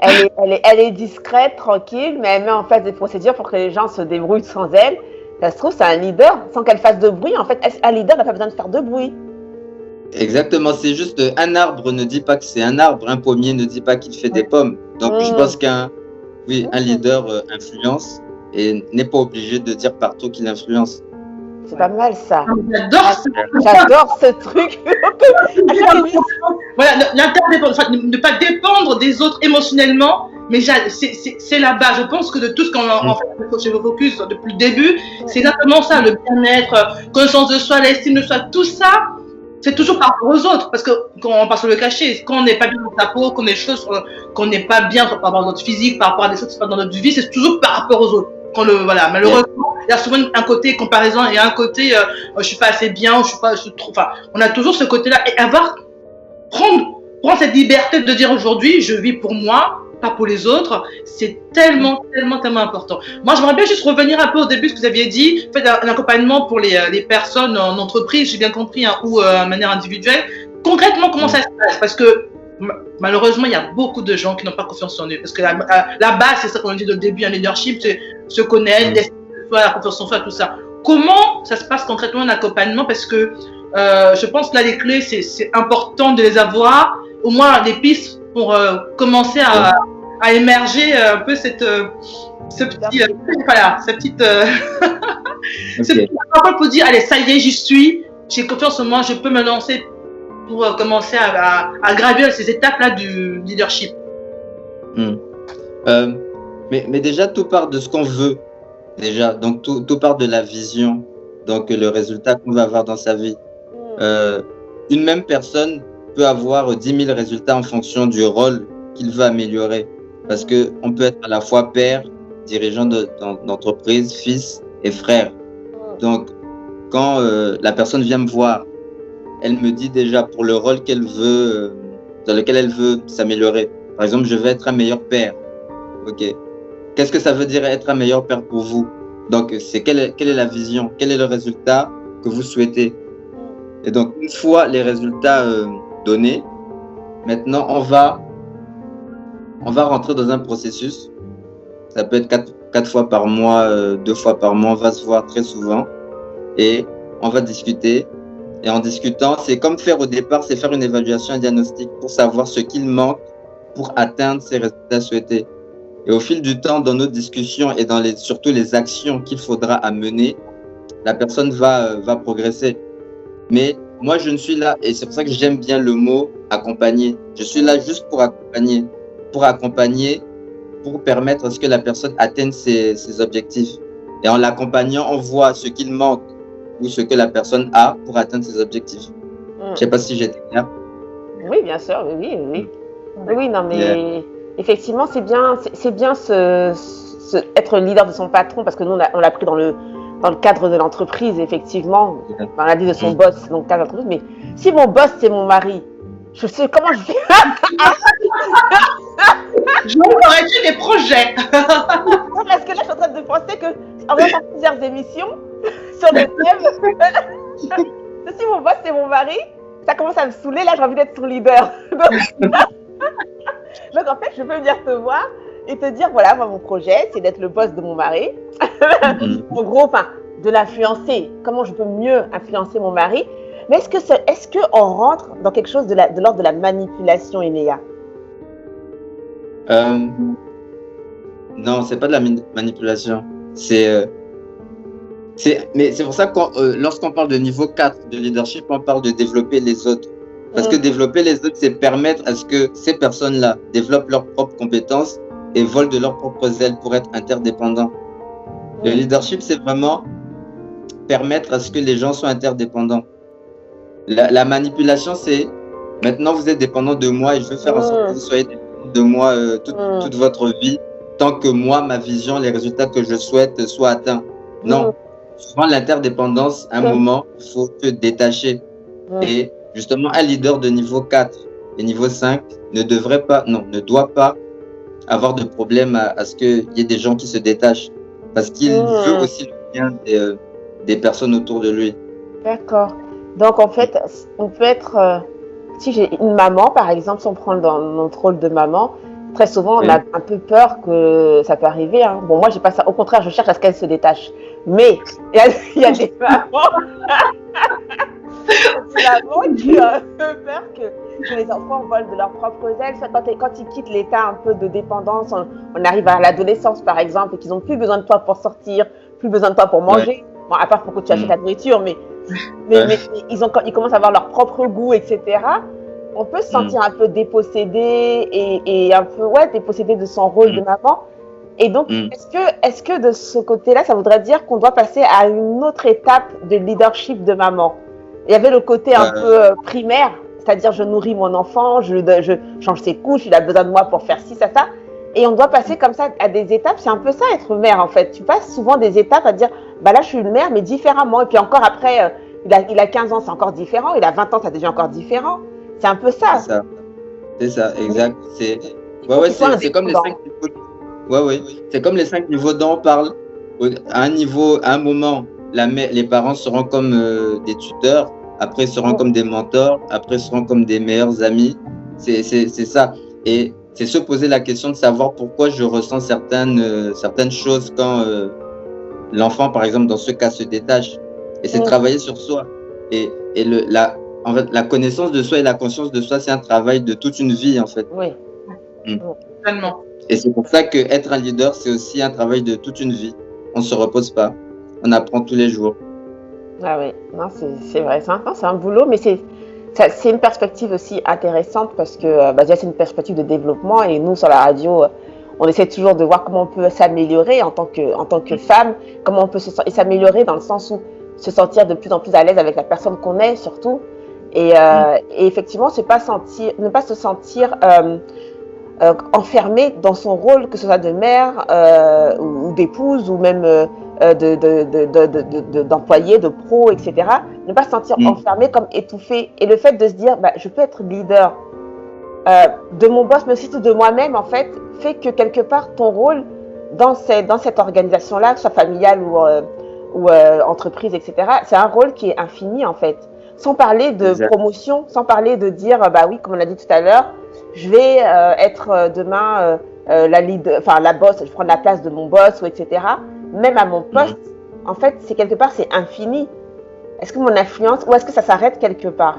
Elle est discrète, tranquille, mais elle met en place des procédures pour que les gens se débrouillent sans elle. Ça se trouve, c'est un leader, sans qu'elle fasse de bruit. En fait, un leader n'a pas besoin de faire de bruit. Exactement, c'est juste un arbre ne dit pas que c'est un arbre, un pommier ne dit pas qu'il fait des pommes. Donc, je pense qu'un leader influence et n'est pas obligé de dire partout qu'il influence. C'est pas mal ça. J'adore ce truc. Voilà, l'interdépendance, ne pas dépendre des autres émotionnellement, mais c'est la base. Je pense que de tout ce qu'on fait chez Focus depuis le début, c'est exactement ça, le bien-être, connaissance de soi, l'estime de soi, tout ça, c'est toujours par rapport aux autres. Parce que quand on passe sur le cachet, quand on n'est pas bien dans sa peau, qu'on a des choses qu'on n'est pas bien par rapport à notre physique, par rapport à des choses qui se passent dans notre vie, c'est toujours par rapport aux autres. Malheureusement, il y a souvent un côté comparaison et un côté je suis pas assez bien, je suis trop. Enfin, on a toujours ce côté-là et prendre cette liberté de dire aujourd'hui, je vis pour moi, pas pour les autres, c'est tellement important. Moi, j'aimerais bien juste revenir un peu au début ce que vous aviez dit, faites un accompagnement pour les personnes en entreprise, j'ai bien compris, ou de manière individuelle. concrètement, comment ça se passe? Parce que malheureusement, il y a beaucoup de gens qui n'ont pas confiance en eux. Parce que la base, c'est ça qu'on dit au début, un leadership, c'est se connaître, la confiance en soi, tout ça. Comment ça se passe concrètement un accompagnement? Parce que je pense que là, les clés, c'est important de les avoir, au moins des pistes pour commencer à émerger un peu ce petit pour dire, allez, ça y est, j'y suis, j'ai confiance en moi, je peux me lancer pour commencer à gravir ces étapes-là du leadership. Mais déjà, tout part de ce qu'on veut. Déjà, donc tout part de la vision, donc le résultat qu'on va avoir dans sa vie. Une même personne peut avoir 10 000 résultats en fonction du rôle qu'il veut améliorer. Parce qu'on peut être à la fois père, dirigeant d'entreprise, fils et frère. Donc, quand la personne vient me voir, elle me dit déjà pour le rôle qu'elle veut, dans lequel elle veut s'améliorer. Par exemple, je veux être un meilleur père. Ok. Qu'est-ce que ça veut dire être un meilleur père pour vous? Donc, quelle est la vision? Quel est le résultat que vous souhaitez? Et donc, une fois les résultats donnés, maintenant, on va rentrer dans un processus. Ça peut être 4 fois par mois, 2 fois par mois, on va se voir très souvent. Et on va discuter. Et en discutant, c'est comme faire au départ, c'est faire une évaluation, un diagnostic pour savoir ce qu'il manque pour atteindre ces résultats souhaités. Et au fil du temps, dans nos discussions et surtout les actions qu'il faudra amener, la personne va progresser. Mais moi, je ne suis là, et c'est pour ça que j'aime bien le mot accompagner. Je suis là juste pour accompagner, pour permettre à ce que la personne atteigne ses objectifs. Et en l'accompagnant, on voit ce qu'il manque ou ce que la personne a pour atteindre ses objectifs. Je ne sais pas si j'étais clair. Oui, bien sûr, oui. Oui, non, mais effectivement, c'est bien être leader de son patron, parce que nous, on l'a pris dans le cadre de l'entreprise, effectivement. On a dit de son boss, donc cadre d'entreprise. Mais si mon boss, c'est mon mari, je sais comment je fais. Je corriger des projets. Parce que là, je suis en train de penser qu'on va faire plusieurs émissions sur le thème. Si mon boss, c'est mon mari, ça commence à me saouler. Là, j'ai envie d'être son leader. Donc, en fait, je peux venir te voir et te dire, voilà, moi, mon projet, c'est d'être le boss de mon mari. En gros, de l'influencer. Comment je peux mieux influencer mon mari? Mais est-ce qu'on rentre dans quelque chose de l'ordre de la manipulation, Inéa? Non, c'est pas de la manipulation. Mais c'est pour ça que lorsqu'on parle de niveau 4 de leadership, on parle de développer les autres. Parce que développer les autres, c'est permettre à ce que ces personnes-là développent leurs propres compétences et volent de leurs propres ailes pour être interdépendants. Le leadership, c'est vraiment permettre à ce que les gens soient interdépendants. La manipulation, c'est maintenant vous êtes dépendant de moi et je veux faire en sorte que vous soyez dépendant de moi toute votre vie, tant que moi, ma vision, les résultats que je souhaite soient atteints. Non. Souvent, l'interdépendance, à un moment, il faut se détacher. Et justement, un leader de niveau 4 et niveau 5 ne doit pas avoir de problème à ce qu'il y ait des gens qui se détachent. Parce qu'il veut aussi le bien des personnes autour de lui. D'accord. Donc, en fait, on peut être... si j'ai une maman, par exemple, si on prend dans notre rôle de maman, très souvent, on a un peu peur que ça peut arriver. Hein. Bon, moi, j'ai pas ça. Au contraire, je cherche à ce qu'elle se détache. Mais il y a des mamans... qui ont un peu peur que les enfants volent de leurs propres ailes. Quand ils quittent l'état un peu de dépendance, on arrive à l'adolescence, par exemple, et qu'ils n'ont plus besoin de toi pour sortir, plus besoin de toi pour manger. Bon, à part pour que tu achètes la nourriture, mais ils commencent à avoir leur propre goût, etc. On peut se sentir un peu dépossédé et un peu dépossédé de son rôle de maman. Et donc, est-ce que de ce côté-là, ça voudrait dire qu'on doit passer à une autre étape de leadership de maman? Il y avait le côté un peu primaire, c'est-à-dire je nourris mon enfant, je change ses couches, il a besoin de moi pour faire ci, ça. Et on doit passer comme ça à des étapes. C'est un peu ça, être mère, en fait. Tu passes souvent des étapes à dire, là, je suis une mère, mais différemment. Et puis encore après, il a 15 ans, c'est encore différent. Il a 20 ans, ça devient encore différent. C'est un peu ça. C'est ça, exact. C'est comme les 5 niveaux. C'est comme les 5 niveaux dont on parle. À un moment, les parents seront comme des tuteurs. après ils seront comme des mentors, après ils seront comme des meilleurs amis. C'est ça. Et c'est se poser la question de savoir pourquoi je ressens certaines choses quand l'enfant, par exemple, dans ce cas, se détache. Et c'est travailler sur soi. Et en fait, la connaissance de soi et la conscience de soi, c'est un travail de toute une vie, en fait. Oui. Totalement. Et c'est pour ça qu'être un leader, c'est aussi un travail de toute une vie. On ne se repose pas. On apprend tous les jours. Ah oui, non, c'est vrai. C'est un boulot, mais c'est une perspective aussi intéressante parce que déjà, c'est une perspective de développement et nous, sur la radio, on essaie toujours de voir comment on peut s'améliorer en tant que femme, comment on peut s'améliorer dans le sens où se sentir de plus en plus à l'aise avec la personne qu'on est, surtout. Et effectivement, ne pas se sentir enfermée dans son rôle, que ce soit de mère ou d'épouse ou même d'employé, de pro, etc. Ne pas se sentir enfermée comme étouffée. Et le fait de se dire, je peux être leader de mon boss, mais aussi de moi-même, en fait que quelque part, ton rôle dans cette organisation-là, que ce soit familiale ou entreprise, etc., c'est un rôle qui est infini, en fait. Sans parler de promotion, sans parler de dire, oui, comme on l'a dit tout à l'heure, je vais être demain la boss, je prends la place de mon boss, ou etc. Même à mon poste, en fait, c'est infini. Est-ce que mon influence, ou est-ce que ça s'arrête quelque part?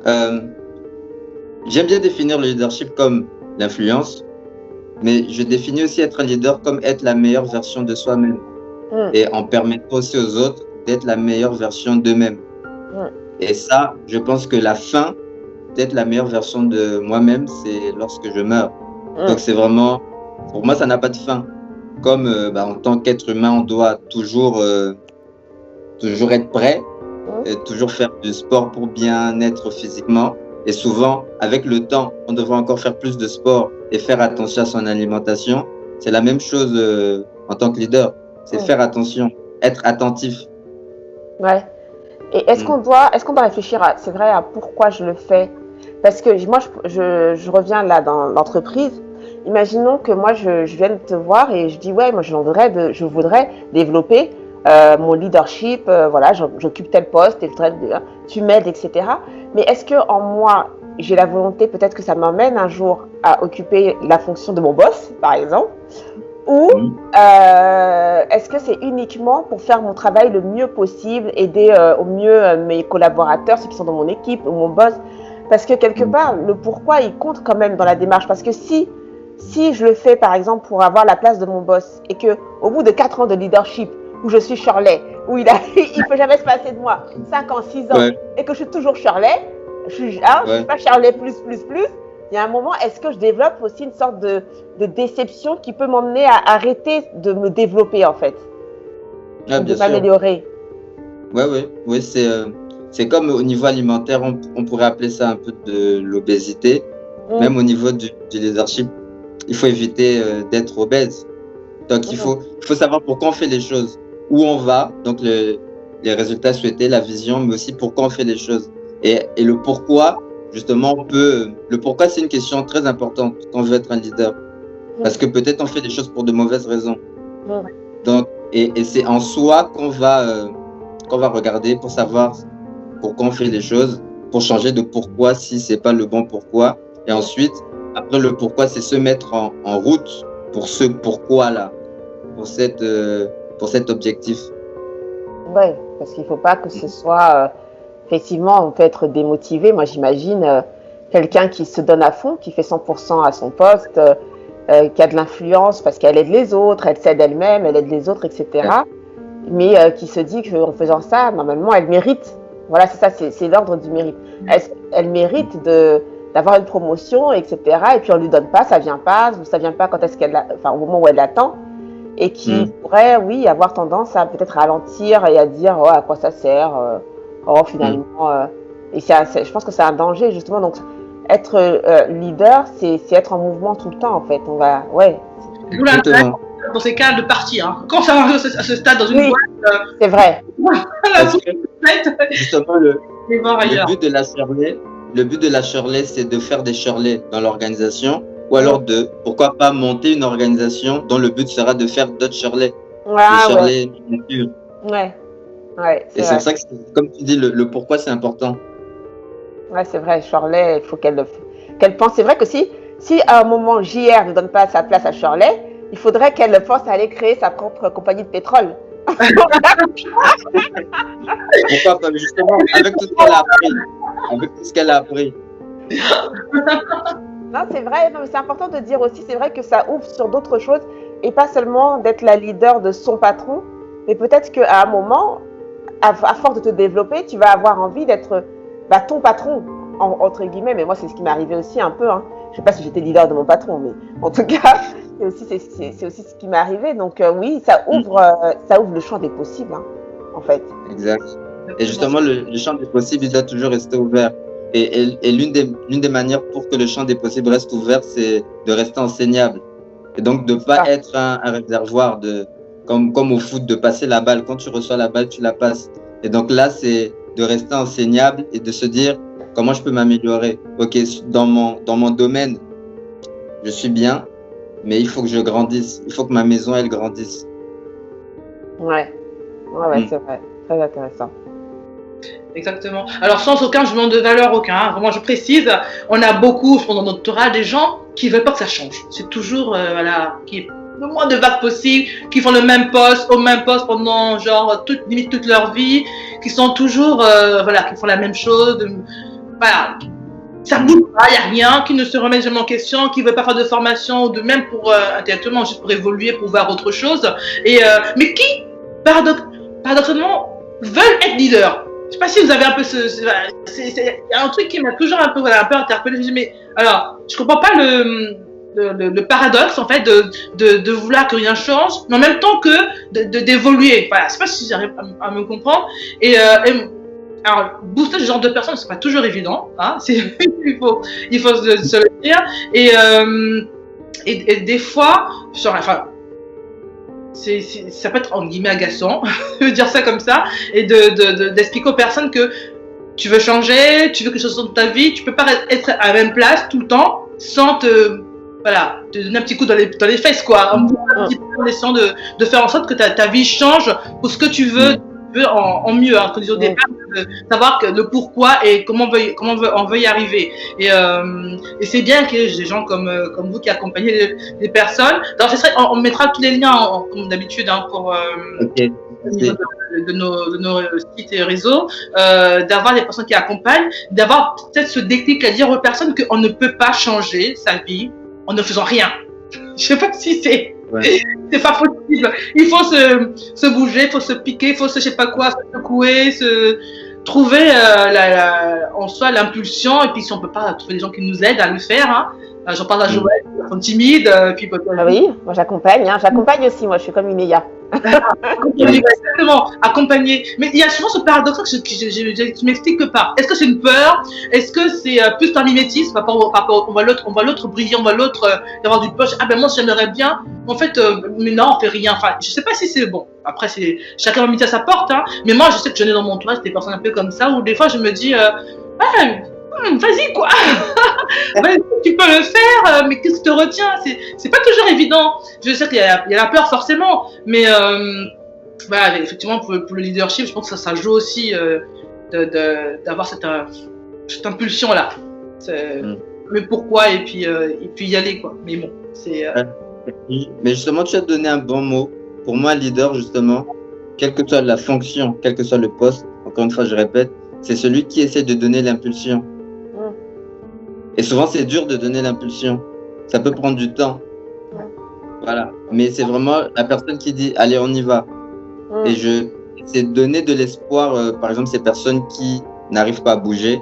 J'aime bien définir le leadership comme l'influence, mais je définis aussi être un leader comme être la meilleure version de soi-même et en permettant aussi aux autres d'être la meilleure version d'eux-mêmes. Et ça, je pense que la fin d'être la meilleure version de moi-même, c'est lorsque je meurs. Donc c'est vraiment, pour moi, ça n'a pas de fin. Comme en tant qu'être humain, on doit toujours être prêt, et toujours faire du sport pour bien être physiquement. Et souvent, avec le temps, on devrait encore faire plus de sport et faire attention à son alimentation. C'est la même chose en tant que leader. C'est faire attention, être attentif. Ouais. Et est-ce qu'on doit réfléchir c'est vrai, à pourquoi je le fais? Parce que moi, je reviens là dans l'entreprise. Imaginons que moi, je viens de te voir et je dis, ouais, moi, je voudrais développer mon leadership, j'occupe tel poste, tu m'aides, etc. Mais est-ce que en moi, j'ai la volonté, peut-être que ça m'emmène un jour à occuper la fonction de mon boss, par exemple, ou est-ce que c'est uniquement pour faire mon travail le mieux possible, aider au mieux mes collaborateurs, ceux qui sont dans mon équipe, ou mon boss? Parce que quelque part, le pourquoi, il compte quand même dans la démarche. Parce que si je le fais, par exemple, pour avoir la place de mon boss, et qu'au bout de 4 ans de leadership, où je suis Shirley, où il ne peut jamais se passer de moi 5 ans, 6 ans, et que je suis toujours Shirley, je suis pas Shirley plus. Il y a un moment, est-ce que je développe aussi une sorte de déception qui peut m'emmener à arrêter de me développer, en fait, de m'améliorer? Oui, c'est comme au niveau alimentaire, on pourrait appeler ça un peu de l'obésité. Même au niveau du leadership, il faut éviter d'être obèse. Donc, il faut savoir pourquoi on fait les choses, où on va, donc les résultats souhaités, la vision, mais aussi pourquoi on fait les choses. Et le pourquoi, justement, le pourquoi, c'est une question très importante quand on veut être un leader. Parce que peut-être on fait des choses pour de mauvaises raisons. Donc, et c'est en soi qu'on va regarder pour savoir pourquoi on fait les choses, pour changer de pourquoi si c'est pas le bon pourquoi. Et ensuite, après le pourquoi, c'est se mettre en route pour ce pourquoi-là, pour cet objectif. Oui, parce qu'il ne faut pas que ce soit... effectivement, on peut être démotivé. Moi, j'imagine quelqu'un qui se donne à fond, qui fait 100% à son poste, qui a de l'influence parce qu'elle aide les autres, elle s'aide elle-même, elle aide les autres, etc. Mais qui se dit qu'en faisant ça, normalement, elle mérite. Voilà, c'est ça, c'est l'ordre du mérite. Elle mérite d'avoir une promotion, etc. Et puis on lui donne pas, ça vient pas quand est-ce au moment où elle l'attend, et qui pourrait, oui, avoir tendance à peut-être ralentir et à dire à quoi ça sert, finalement. Et je pense que c'est un danger justement. Donc être leader, c'est être en mouvement tout le temps en fait. D'où l'intérêt dans ces cas de partir. Hein. Quand ça arrive à ce stade dans une boîte, c'est vrai. Justement, le but de la Shirley, c'est de faire des Shirley dans l'organisation, ou alors pourquoi pas monter une organisation dont le but sera de faire d'autres Shirley. Shirley miniatures. Ouais, Et c'est pour ça que, comme tu dis, le pourquoi c'est important. Ouais, c'est vrai, Shirley, il faut qu'elle pense. C'est vrai que si à un moment JR ne donne pas sa place à Shirley, il faudrait qu'elle pense à aller créer sa propre compagnie de pétrole. Pourquoi pas, justement, avec tout ce qu'elle a appris. Avec tout ce qu'elle a appris. Non, c'est vrai, non, mais c'est important de dire aussi, c'est vrai que ça ouvre sur d'autres choses et pas seulement d'être la leader de son patron, mais peut-être qu'à un moment, à force de te développer, tu vas avoir envie d'être ton patron, entre guillemets, mais moi c'est ce qui m'est arrivé aussi un peu. Hein. Je ne sais pas si j'étais leader de mon patron, mais en tout cas, c'est aussi ce qui m'est arrivé. Donc oui, ça ouvre le champ des possibles, hein, en fait. Exact. Et justement, le champ des possibles, il doit toujours rester ouvert. Et l'une des manières pour que le champ des possibles reste ouvert, c'est de rester enseignable. Et donc, de ne pas être un réservoir, comme au foot, de passer la balle. Quand tu reçois la balle, tu la passes. Et donc là, c'est de rester enseignable et de se dire comment je peux m'améliorer. Ok, dans mon domaine, je suis bien, mais il faut que je grandisse. Il faut que ma maison, elle grandisse. Ouais, c'est vrai. Très intéressant. Exactement. Alors, sans aucun jugement de valeur, aucun. Hein. Vraiment, je précise, on a beaucoup, pendant notre doctorat, des gens qui ne veulent pas que ça change. C'est toujours, qui est le moins de vagues possible, qui font le même poste, au même poste pendant, limite toute leur vie, qui sont toujours, qui font la même chose. Voilà. Ça ne bouge pas, il n'y a rien, qui ne se remettent jamais en question, qui ne veulent pas faire de formation, ou de même pour, intellectuellement, juste pour évoluer, pour voir autre chose. Mais qui, paradoxalement, veulent être leaders. Je ne sais pas si vous avez un peu il y a un truc qui m'a toujours un peu interpellé. Je me dis, mais alors, je ne comprends pas le paradoxe, en fait, de vouloir que rien change, mais en même temps que d'évoluer. Voilà, je ne sais pas si j'arrive à me comprendre. Alors, booster ce genre de personnes, c'est pas toujours évident. Hein, il faut se le dire. Et des fois, ça peut être en guillemets agaçant, je veux dire ça comme ça, et d'expliquer aux personnes que tu veux changer, tu veux quelque chose dans ta vie, tu peux pas être à la même place tout le temps sans te donner un petit coup dans les fesses, quoi, un petit peu en essayant de faire en sorte que ta vie change pour ce que tu veux en mieux, hein, comme je disais au départ, de savoir le pourquoi et comment on veut y arriver. Et c'est bien qu'il y ait des gens comme vous qui accompagnez les personnes. Alors, on mettra tous les liens, comme d'habitude, hein, pour de nos sites et réseaux, d'avoir des personnes qui accompagnent, d'avoir peut-être ce déclic à dire aux personnes qu'on ne peut pas changer sa vie en ne faisant rien. Je sais pas si c'est... Ouais. C'est pas possible. Il faut se bouger, il faut se piquer, il faut se secouer, se trouver en soi l'impulsion. Et puis si on peut pas trouver des gens qui nous aident à le faire, hein. J'en parle à Joël, ils sont timides. Oui, moi j'accompagne. Hein. J'accompagne aussi, moi je suis comme une Eya. Exactement, accompagner. Mais il y a souvent ce paradoxe que je m'explique pas. Est-ce que c'est une peur? Est-ce que c'est plus un mimétisme? On voit l'autre briller, on voit l'autre avoir du poche. Ah ben moi j'aimerais bien. En fait, mais non, on fait rien. Enfin, je sais pas si c'est bon. Après, chacun va midi à sa porte. Hein. Mais moi, je sais que j'en ai dans mon entourage des personnes un peu comme ça où des fois je me dis, vas-y quoi. Tu peux le faire, mais qu'est-ce qui te retient? C'est pas toujours évident. Je sais qu'il y a la peur forcément, mais effectivement pour le leadership, je pense que ça joue aussi d'avoir cette impulsion là. Mais pourquoi et puis y aller quoi. Mais bon, c'est. Mais justement, tu as donné un bon mot. Pour moi, leader justement, quelle que soit la fonction, quel que soit le poste, encore une fois, je répète, c'est celui qui essaie de donner l'impulsion. Et souvent, c'est dur de donner l'impulsion. Ça peut prendre du temps. Voilà. Mais c'est vraiment la personne qui dit, allez, on y va. Et c'est donner de l'espoir, par exemple, ces personnes qui n'arrivent pas à bouger.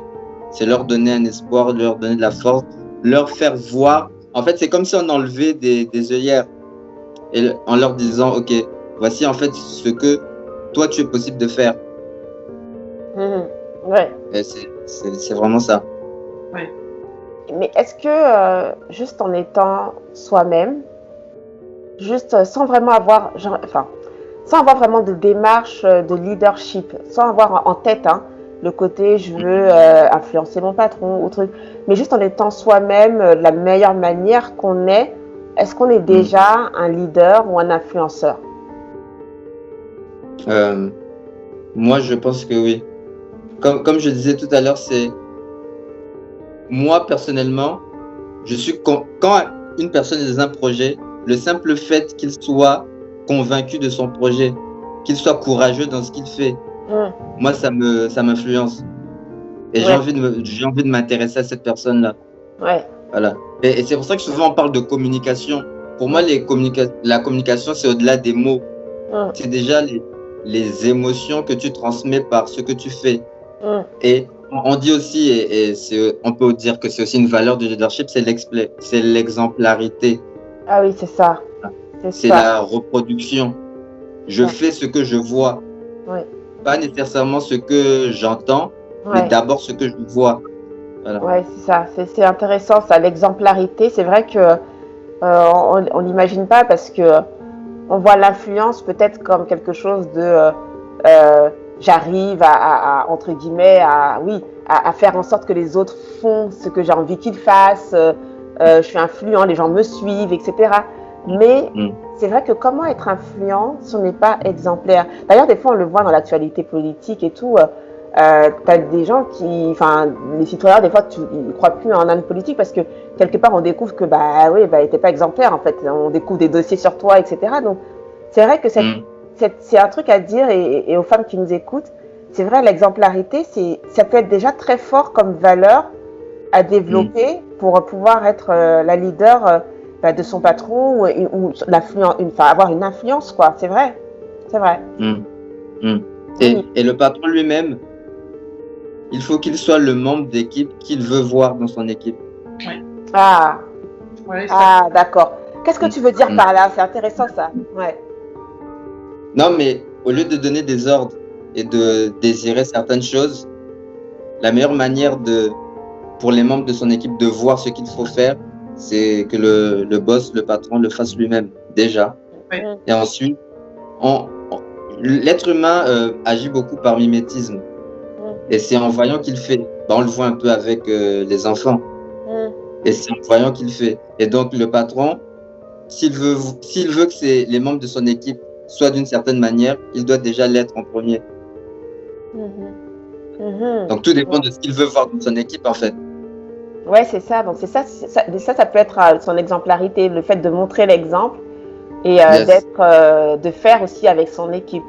C'est leur donner un espoir, leur donner de la force, leur faire voir. En fait, c'est comme si on enlevait des œillères. Et en leur disant, OK, voici en fait ce que toi, tu es possible de faire. Ouais. Et c'est vraiment ça. Ouais. Mais est-ce que juste en étant soi-même, juste sans vraiment avoir, sans avoir vraiment de démarche de leadership, sans avoir en tête le côté je veux influencer mon patron ou truc, mais juste en étant soi-même de la meilleure manière qu'on est, est-ce qu'on est déjà un leader ou un influenceur? Moi, je pense que oui. Comme je disais tout à l'heure, c'est moi personnellement, quand une personne est dans un projet, le simple fait qu'il soit convaincu de son projet, qu'il soit courageux dans ce qu'il fait, moi ça m'influence. Et j'ai envie de m'intéresser à cette personne-là. Ouais. Voilà. Et c'est pour ça que souvent on parle de communication. Pour moi, la communication, c'est au-delà des mots. C'est déjà les émotions que tu transmets par ce que tu fais. Et on dit aussi, on peut dire que c'est aussi une valeur du leadership, c'est l'exemplarité. Ah oui, c'est ça. C'est la reproduction. Je fais ce que je vois. Pas nécessairement ce que j'entends, mais d'abord ce que je vois. Voilà. Oui, c'est ça. C'est intéressant, ça. L'exemplarité, c'est vrai que on l'imagine pas parce que on voit l'influence peut-être comme quelque chose de j'arrive entre guillemets à faire en sorte que les autres font ce que j'ai envie qu'ils fassent. Je suis influent, les gens me suivent, etc. Mais c'est vrai que comment être influent si on n'est pas exemplaire? D'ailleurs, des fois, on le voit dans l'actualité politique et tout. T'as des gens les citoyens, des fois, ils ne croient plus en un politique parce que quelque part, on découvre que, t'es pas exemplaire, en fait. On découvre des dossiers sur toi, etc. Donc, c'est vrai que c'est un truc à dire et aux femmes qui nous écoutent. C'est vrai, l'exemplarité, ça peut être déjà très fort comme valeur à développer pour pouvoir être la leader de son patron ou avoir une influence, quoi. C'est vrai. C'est vrai. Et le patron lui-même, il faut qu'il soit le membre d'équipe qu'il veut voir dans son équipe. D'accord. Qu'est-ce que tu veux dire par là? C'est intéressant, ça. Non, mais au lieu de donner des ordres et de désirer certaines choses, la meilleure manière pour les membres de son équipe de voir ce qu'il faut faire, c'est que le boss, le patron, le fasse lui-même, déjà. Et ensuite, l'être humain agit beaucoup par mimétisme. Et c'est en voyant qu'il fait. On le voit un peu avec les enfants. Et c'est en voyant qu'il fait. Et donc, le patron, s'il veut que les membres de son équipe soient d'une certaine manière, il doit déjà l'être en premier. Donc, tout dépend de ce qu'il veut voir dans son équipe, en fait. Ouais, c'est ça. Donc, ça peut être son exemplarité, le fait de montrer l'exemple et de faire aussi avec son équipe.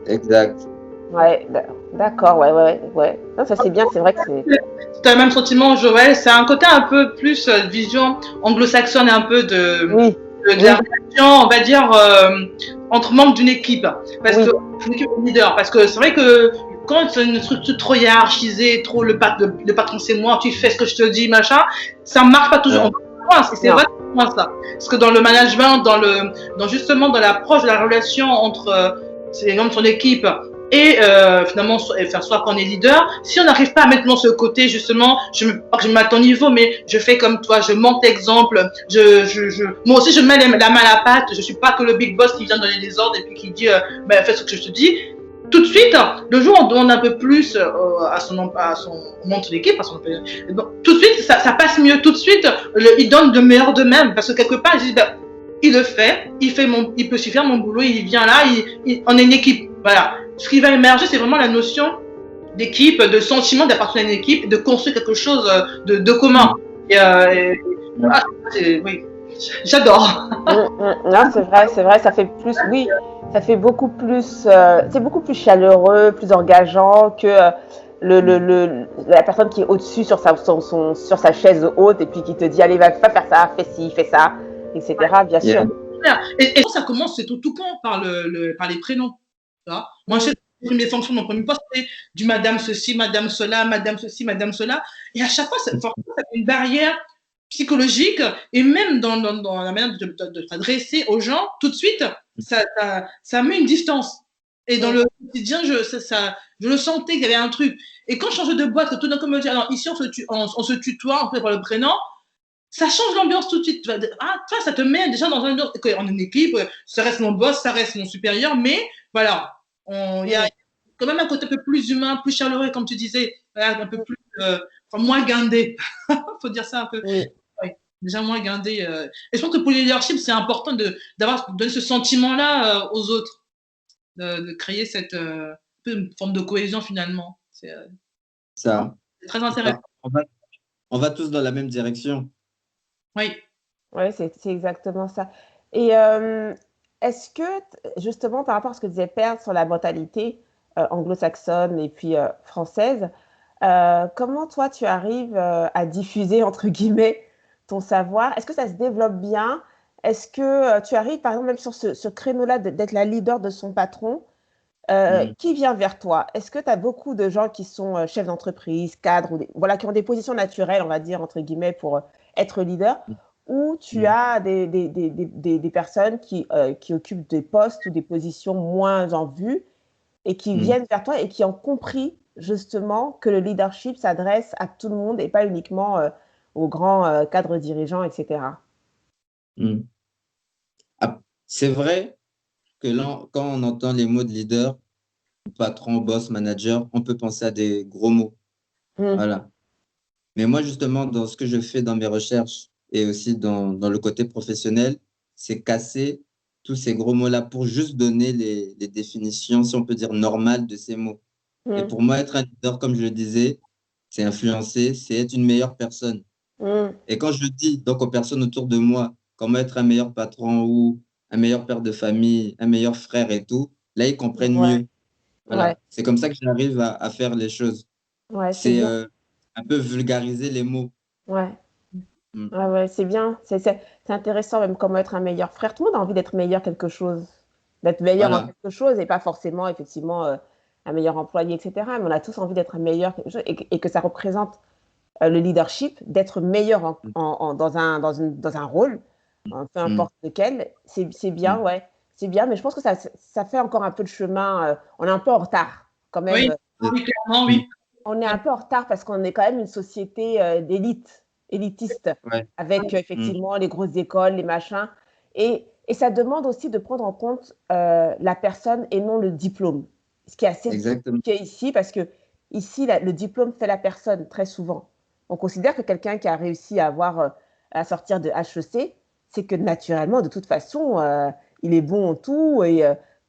Exact. Ouais, d'accord, ouais. Non, ça c'est bien, c'est vrai que c'est. Tu as le même sentiment, Joël. C'est un côté un peu plus vision anglo-saxonne, un peu de la relation, on va dire, entre membres d'une équipe. Parce que une équipe leader. Parce que c'est vrai que quand c'est une structure trop hiérarchisée, trop le patron c'est moi, tu fais ce que je te dis, machin, ça ne marche pas toujours. C'est vraiment ça. Parce que dans le management, justement dans l'approche de la relation entre les membres de son équipe et finalement faire soit qu'on est leader, si on n'arrive pas à mettre dans ce côté justement, je me mets à ton niveau, mais je fais comme toi, je montre l'exemple, moi aussi je mets la main à la pâte, je suis pas que le big boss qui vient donner des ordres et puis qui dit fais ce que je te dis. Tout de suite, le jour où on demande un peu plus à son membre de l'équipe, tout de suite ça passe mieux, tout de suite ils donnent de meilleur d'eux-mêmes parce que quelque part ils disent il le fait, il peut suffire mon boulot, il vient là, on est une équipe, voilà. Ce qui va émerger, c'est vraiment la notion d'équipe, de sentiment d'appartenir à une équipe, de construire quelque chose de commun. Oui, j'adore. Non, c'est vrai, ça fait plus, ça fait beaucoup plus, c'est beaucoup plus chaleureux, plus engageant que la personne qui est au-dessus sur sa chaise haute et puis qui te dit allez va faire ça, fais ci, fais ça, etc. Bien sûr. Et ça commence, c'est tout quand par les prénoms. Moi, j'ai mes fonctions de mon premier poste, c'est du madame ceci, madame cela, madame ceci, madame cela. Et à chaque fois, ça fait une barrière psychologique et même dans la manière de s'adresser aux gens, tout de suite, ça met une distance. Et dans le quotidien, je le sentais qu'il y avait un truc. Et quand je changeais de boîte, que tout d'un coup me dit, alors ici, on se tutoie, on fait par le prénom, ça change l'ambiance tout de suite. Ça te met déjà dans un autre. On est une équipe, ça reste mon boss, ça reste mon supérieur, mais voilà. Il y a quand même un côté un peu plus humain, plus chaleureux, comme tu disais, un peu plus, moins guindé. Faut dire ça un peu. Déjà moins guindé. Et je pense que pour le leadership, c'est important d'avoir donné ce sentiment-là aux autres. de créer cette une forme de cohésion finalement. Ça, C'est très intéressant. on va tous dans la même direction. Oui. Ouais, c'est exactement ça. Et est-ce que, justement, par rapport à ce que disait Perle sur la mentalité anglo-saxonne et puis française, comment toi tu arrives à diffuser, entre guillemets, ton savoir? Est-ce que ça se développe bien? Est-ce que tu arrives, par exemple, même sur ce créneau-là, d'être la leader de son patron? Qui vient vers toi? Est-ce que tu as beaucoup de gens qui sont chefs d'entreprise, cadres, ou voilà, qui ont des positions naturelles, on va dire, entre guillemets, pour être leader? Ou tu as des personnes qui occupent des postes ou des positions moins en vue et qui viennent vers toi et qui ont compris justement que le leadership s'adresse à tout le monde et pas uniquement aux grands cadres dirigeants, etc. C'est vrai que là, quand on entend les mots de leader, patron, boss, manager, on peut penser à des gros mots. Voilà. Mais moi, justement, dans ce que je fais dans mes recherches et aussi dans le côté professionnel, c'est casser tous ces gros mots-là pour juste donner les définitions, si on peut dire, normales de ces mots. Et pour moi, être un leader, comme je le disais, c'est influencer, c'est être une meilleure personne. Et quand je dis donc aux personnes autour de moi comment être un meilleur patron ou un meilleur père de famille, un meilleur frère et tout, là, ils comprennent mieux. Voilà. Ouais. C'est comme ça que j'arrive à faire les choses. Ouais, c'est C'est bien. un peu vulgariser les mots. Ouais. Ouais, c'est bien. C'est intéressant, même comment être un meilleur frère. Tout le monde a envie d'être meilleur quelque chose, d'être meilleur en Voilà. quelque chose et pas forcément, effectivement, un meilleur employé, etc. Mais on a tous envie d'être un meilleur quelque chose et que ça représente le leadership, d'être meilleur dans un rôle, peu importe lequel. C'est bien, ouais. C'est bien, mais je pense que ça fait encore un peu de chemin. On est un peu en retard, quand Oui, même. oui, clairement, oui. On est un peu en retard parce qu'on est quand même une société d'élite, élitiste, Ouais. avec effectivement les grosses écoles, les machins. Et ça demande aussi de prendre en compte la personne et non le diplôme. Ce qui est assez Exactement. compliqué ici, parce que ici, le diplôme fait la personne très souvent. On considère que quelqu'un qui a réussi à sortir de HEC, c'est que naturellement, de toute façon, il est bon en tout. Et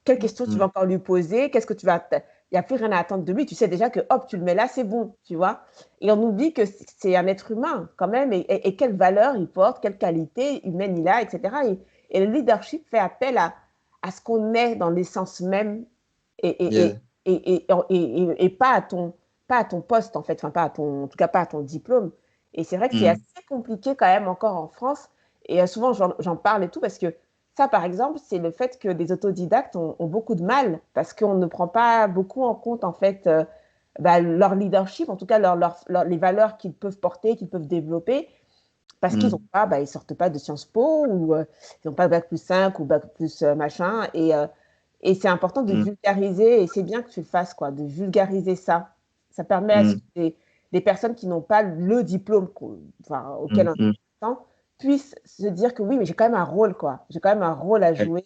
quelles questions tu vas encore lui poser? Qu'est-ce que tu vas il n'y a plus rien à attendre de lui. Tu sais déjà que hop, tu le mets là, c'est bon, tu vois. Et on oublie que c'est un être humain quand même et quelle valeur il porte, quelle qualité humaine il a, etc. Et le leadership fait appel à ce qu'on est dans l'essence même Yeah. et pas à ton poste, en fait, enfin, en tout cas pas à ton diplôme. Et c'est vrai que c'est assez compliqué quand même encore en France. Et souvent, j'en parle et tout parce que ça, par exemple, c'est le fait que des autodidactes ont beaucoup de mal parce qu'on ne prend pas beaucoup en compte, en fait, leur leadership, en tout cas les valeurs qu'ils peuvent porter, qu'ils peuvent développer, parce qu'ils ont pas, ils sortent pas de Sciences Po ou ils n'ont pas bac plus 5 ou bac plus machin. Et c'est important de vulgariser, et c'est bien que tu le fasses, quoi, de vulgariser ça. Ça permet à ce que des personnes qui n'ont pas le diplôme auquel on attend puissent se dire que oui, mais j'ai quand même un rôle, quoi. J'ai quand même un rôle à jouer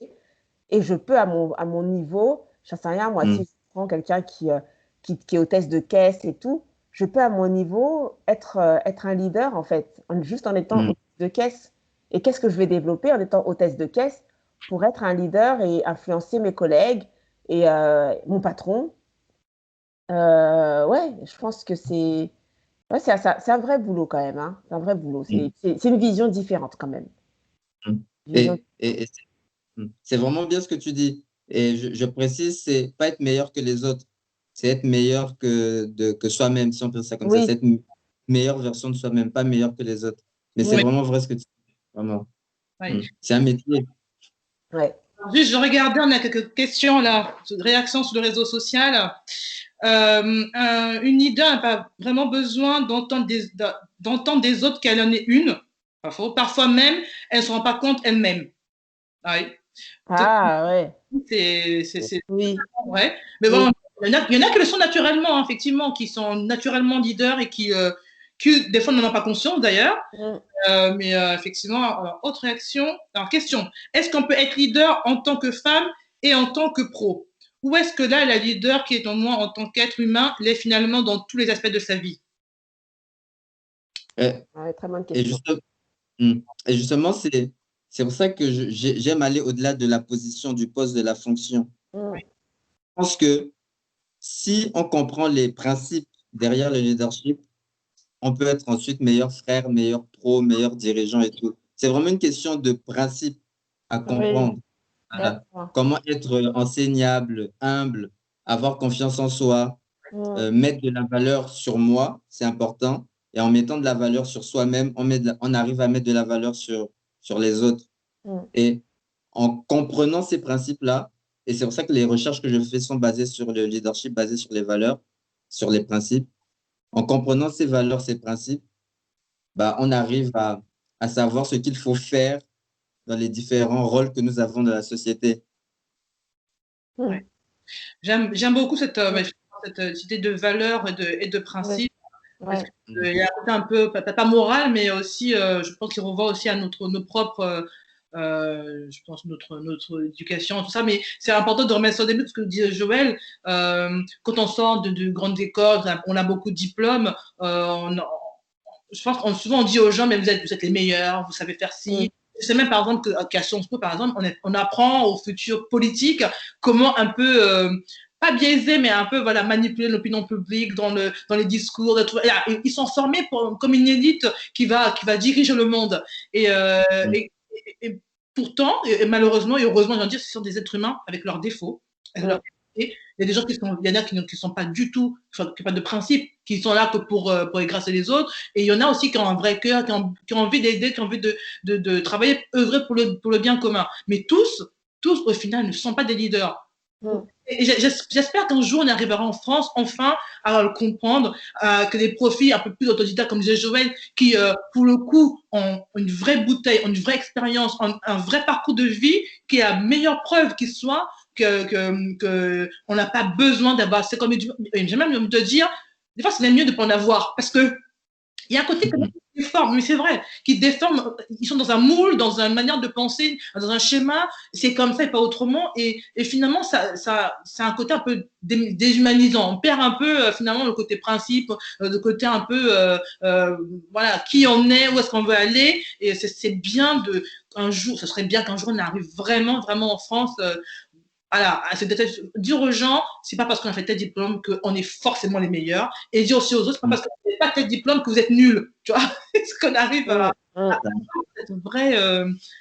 et je peux, à mon niveau, j'en sais rien, moi, si je prends quelqu'un qui est hôtesse de caisse et tout, je peux, à mon niveau, être un leader, en fait, juste en étant hôtesse de caisse. Et qu'est-ce que je vais développer en étant hôtesse de caisse pour être un leader et influencer mes collègues et mon patron? Ouais, je pense que ouais, c'est un vrai boulot quand même, hein. C'est un vrai boulot. C'est une vision différente quand même. Vision... Et c'est vraiment bien ce que tu dis. Et je précise, c'est pas être meilleur que les autres, c'est être meilleur que soi-même, si on peut dire ça comme ça. Oui, C'est être une meilleure version de soi-même, pas meilleur que les autres. Mais c'est Oui, vraiment vrai ce que tu dis. Vraiment. oui. C'est un métier. ouais. Juste, je regardais, on a quelques questions là, de réactions sur le réseau social. Une leader n'a pas vraiment besoin d'entendre des autres qu'elle en est une. Parfois même, elle ne se rend pas compte elle-même. Oui. Ah, ouais. C'est Oui, vrai. Mais oui. bon, il y en a qui le sont naturellement, effectivement, qui sont naturellement leaders et qui des fois, n'en ont pas conscience d'ailleurs. Mais effectivement, alors, autre réaction. Alors, question. Est-ce qu'on peut être leader en tant que femme et en tant que pro? Ou est-ce que là, la leader qui est en moi en tant qu'être humain l'est finalement dans tous les aspects de sa vie? Euh, Ouais, très bonne et, question. juste- et justement, c'est pour ça que j'aime aller au-delà de la position, du poste, de la fonction. pense que si on comprend les principes derrière le leadership, on peut être ensuite meilleur frère, meilleur pro, meilleur dirigeant et tout. C'est vraiment une question de principe à comprendre. Oui, Voilà. d'accord. Comment être enseignable, humble, avoir confiance en soi, mettre de la valeur sur moi, c'est important. Et en mettant de la valeur sur soi-même, on arrive à mettre de la valeur sur les autres. Mm. Et en comprenant ces principes-là, et c'est pour ça que les recherches que je fais sont basées sur le leadership, basées sur les valeurs, sur les principes. En comprenant ces valeurs, ces principes, bah, on arrive à savoir ce qu'il faut faire dans les différents rôles que nous avons dans la société. Mm. Ouais. J'aime beaucoup cette Mm. idée de valeur et de Oui, principe. Parce ouais. qu'il y a un côté un peu, peut-être pas moral, mais aussi, je pense qu'il renvoie aussi à nos propres, je pense, notre éducation, tout ça. Mais c'est important de remettre ça au début, parce que disait Joël, quand on sort de grandes écoles, on a beaucoup de diplômes, je pense qu'on souvent on dit aux gens, mais vous êtes les meilleurs, vous savez faire Mm. ci. C'est même par exemple qu'à Sciences Po, par exemple, on apprend aux futurs politiques comment un peu, pas biaiser, mais un peu voilà, manipuler l'opinion publique dans les discours. Ils sont formés comme une élite qui va diriger le monde. Et, et pourtant, et malheureusement et heureusement, je veux dire, ce sont des êtres humains avec leurs défauts, avec leurs qualités. Il y a des gens il y en a qui sont pas du tout, qui n'ont pas de principe, qui sont là que pour écraser les autres. Et il y en a aussi qui ont un vrai cœur, qui ont envie d'aider, qui ont envie de travailler, œuvrer pour le bien commun. Mais tous, au final, ne sont pas des leaders. Mm. Et j'espère qu'un jour, on arrivera en France, enfin, à le comprendre, que des profils un peu plus autodidactes, comme disait Joël, qui, pour le coup, ont une vraie bouteille, ont une vraie expérience, ont un vrai parcours de vie, qui est la meilleure preuve qu'il soit que on n'a pas besoin d'avoir. C'est comme j'ai même de dire, des fois, c'est même mieux de ne pas en avoir, parce que il y a un côté qui déforme, mais c'est vrai, qui déforme. Ils sont dans un moule, dans une manière de penser, dans un schéma. C'est comme ça et pas autrement. Et finalement, c'est un côté un peu déshumanisant. On perd un peu finalement le côté principe, le côté un peu voilà qui on est, où est-ce qu'on veut aller. Et c'est bien un jour, ce serait bien qu'un jour on arrive vraiment, vraiment en France. Voilà, c'est dire aux gens, c'est pas parce qu'on a fait tel diplôme qu'on est forcément les meilleurs. Et dire aussi aux autres, c'est pas parce que vous n'avez pas tel diplôme que vous êtes nuls. Tu vois, est-ce qu'on arrive à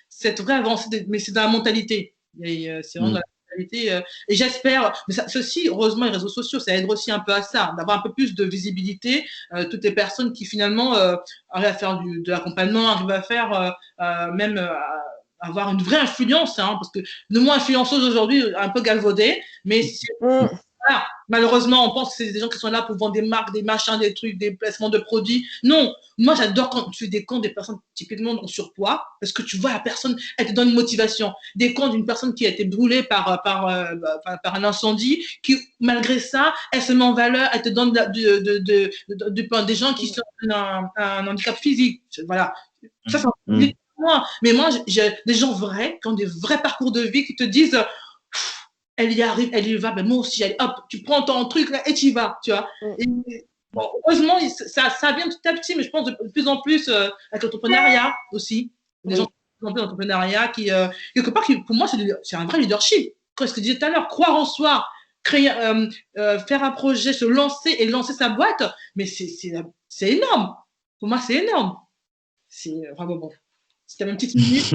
cette vraie avancée, mais c'est dans la mentalité. C'est vraiment dans la mentalité. Et j'espère, mais ceci, heureusement, les réseaux sociaux, ça aide aussi un peu à ça, d'avoir un peu plus de visibilité. Toutes les personnes qui finalement arrivent à faire de l'accompagnement, arrivent à faire même avoir une vraie influence, hein, parce que le moins influenceuse aujourd'hui, un peu galvaudée, mais voilà, malheureusement, on pense que c'est des gens qui sont là pour vendre des marques, des machins, des trucs, des placements de produits. Non, moi j'adore quand tu fais des comptes des personnes typiquement en surpoids, parce que tu vois la personne, elle te donne une motivation. Des comptes d'une personne qui a été brûlée par un incendie, qui malgré ça, elle se met en valeur, elle te donne des gens qui ont un handicap physique. Voilà. Ça, c'est moi. Mais moi, j'ai des gens vrais, qui ont des vrais parcours de vie, qui te disent elle y arrive, elle y va, ben moi aussi, hop, tu prends ton truc là et tu y vas, tu vois. Et, bon, heureusement, ça vient petit à petit, mais je pense de plus en plus avec l'entrepreneuriat aussi. Des gens qui font de plus l'entrepreneuriat qui, quelque part, pour moi, c'est un vrai leadership. Comme ce que je disais tout à l'heure, croire en soi, créer, faire un projet, se lancer et lancer sa boîte, mais c'est énorme. Pour moi, c'est énorme. C'est vraiment bon. C'était ma petite minute.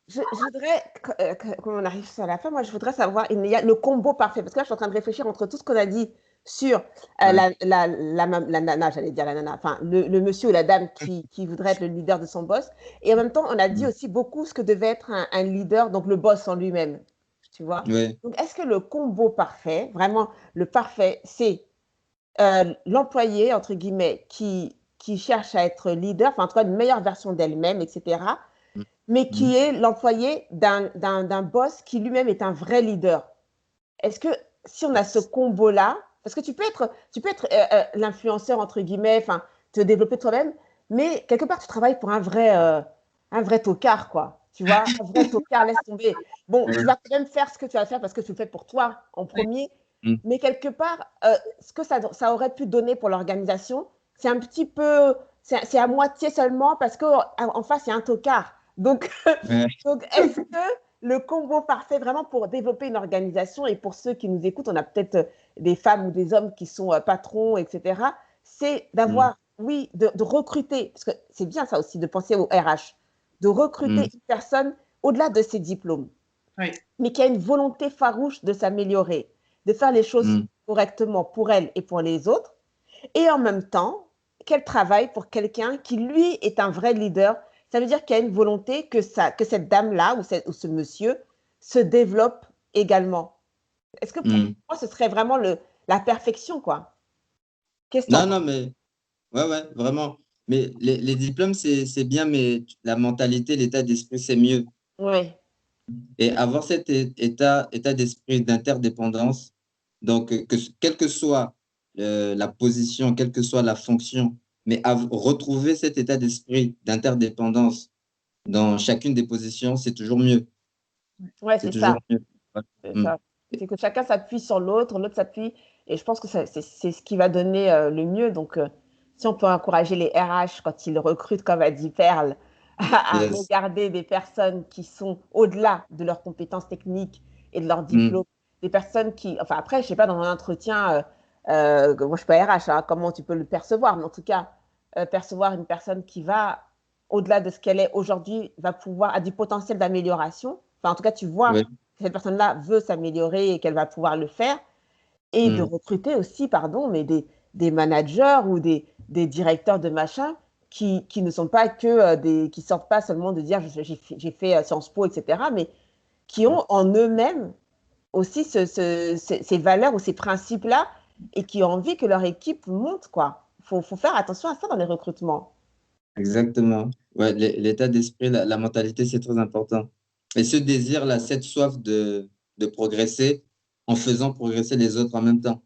Je voudrais, comme on arrive sur la fin, moi je voudrais savoir, il y a le combo parfait, parce que là je suis en train de réfléchir entre tout ce qu'on a dit sur la nana, j'allais dire la nana, enfin le monsieur ou la dame qui voudrait être le leader de son boss, et en même temps on a dit aussi beaucoup ce que devait être un leader, donc le boss en lui-même, tu vois. Donc est-ce que le combo parfait, vraiment le parfait, c'est l'employé, entre guillemets, qui cherche à être leader, enfin en tout cas une meilleure version d'elle-même, etc., mais qui est l'employé d'un boss qui lui-même est un vrai leader. Est-ce que si on a ce combo-là, parce que tu peux être l'influenceur, entre guillemets, enfin, te développer toi-même, mais quelque part, tu travailles pour un vrai tocard, quoi. Tu vois, un vrai tocard, laisse tomber. Bon, tu vas quand même faire ce que tu vas faire parce que tu le fais pour toi en premier, mais quelque part, ce que ça aurait pu donner pour l'organisation, c'est un petit peu, c'est à moitié seulement parce qu'en face, il y a un tocard. Donc, est-ce que le combo parfait vraiment pour développer une organisation. Et pour ceux qui nous écoutent, on a peut-être des femmes ou des hommes qui sont patrons, etc. C'est d'avoir, oui, de recruter, parce que c'est bien ça aussi, de penser au RH, de recruter une personne au-delà de ses diplômes, mais qui a une volonté farouche de s'améliorer, de faire les choses correctement pour elle et pour les autres, et en même temps, qu'elle travaille pour quelqu'un qui, lui, est un vrai leader. Ça veut dire qu'il y a une volonté que cette dame-là ou ce monsieur se développe également. Est-ce que pour moi, ce serait vraiment la perfection, quoi? Non, mais ouais, vraiment. Mais les diplômes, c'est bien, mais la mentalité, l'état d'esprit, c'est mieux. Oui. Et avoir cet état d'esprit d'interdépendance, donc quelle que soit la position, quelle que soit la fonction, mais retrouver cet état d'esprit d'interdépendance dans chacune des positions, c'est toujours mieux. Ouais, c'est ça. Mieux. C'est ça. C'est que chacun s'appuie sur l'autre s'appuie. Et je pense que c'est ce qui va donner le mieux. Donc, si on peut encourager les RH quand ils recrutent, comme a dit Perle, à regarder des personnes qui sont au-delà de leurs compétences techniques et de leur diplôme, des personnes qui, enfin après, je sais pas, dans un entretien, moi je suis pas RH, hein, comment tu peux le percevoir, mais en tout cas, percevoir une personne qui va au-delà de ce qu'elle est aujourd'hui, va pouvoir, a du potentiel d'amélioration. Enfin, en tout cas, tu vois que cette personne-là veut s'améliorer et qu'elle va pouvoir le faire. Et de recruter aussi, pardon, mais des managers ou des directeurs de machin qui ne sont pas que qui sortent pas seulement de dire j'ai fait Sciences Po, etc., mais qui ont en eux-mêmes aussi ces valeurs ou ces principes-là et qui ont envie que leur équipe monte, quoi. Faut faire attention à ça dans les recrutements. Exactement. Ouais, l'état d'esprit, la mentalité, c'est très important. Et ce désir-là, cette soif de progresser en faisant progresser les autres en même temps.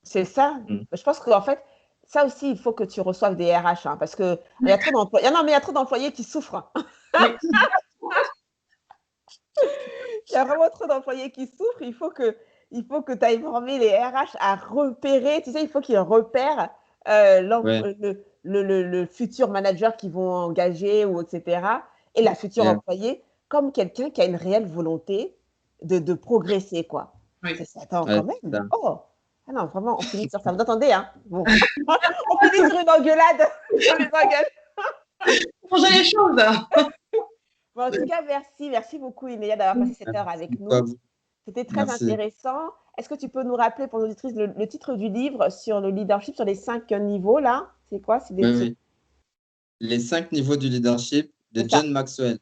C'est ça. Je pense qu'en fait, ça aussi, il faut que tu reçoives des RH, hein, parce qu'il y a trop d'employés. Non, mais il y a trop d'employés qui souffrent. Il y a vraiment trop d'employés qui souffrent. Il faut que tu ailles former les RH à repérer. Tu sais, il faut qu'ils repèrent le futur manager qu'ils vont engager, ou etc. Et la future employée comme quelqu'un qui a une réelle volonté de progresser, quoi. Attends, quand même. Oh, ah non, vraiment, on finit sur ça. Vous entendez, hein? Bon. On finit sur une engueulade. On les engueule. Changer les choses. Bon, en tout cas, merci beaucoup, Inéa, d'avoir passé cette heure avec nous. C'était très intéressant. Est-ce que tu peux nous rappeler pour nos auditrices le titre du livre sur le leadership, sur les 5 niveaux, là? C'est quoi? Oui. Les 5 niveaux du leadership de John Maxwell.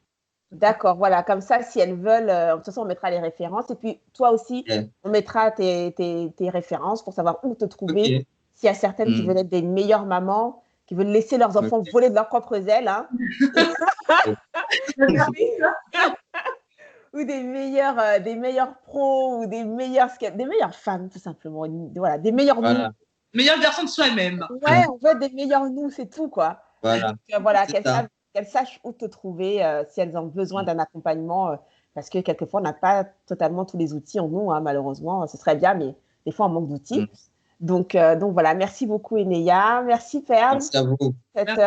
D'accord, voilà, comme ça, si elles veulent, de toute façon, on mettra les références. Et puis, toi aussi, on mettra tes références pour savoir où te trouver. S'il y a certaines qui veulent être des meilleures mamans, qui veulent laisser leurs enfants voler de leurs propres ailes, hein. Ou des meilleurs pros, ou des meilleures femmes, tout simplement. Voilà, des meilleurs nous. Meilleure version de soi-même. Ouais, on veut être des meilleurs nous, c'est tout, quoi. Voilà. Donc, voilà, qu'elles sachent où te trouver si elles ont besoin d'un accompagnement, parce que quelquefois, on n'a pas totalement tous les outils en nous, hein, malheureusement. Ce serait bien, mais des fois, on manque d'outils. Donc voilà, merci beaucoup, Enéa. Merci, Perle. Merci à vous. Merci,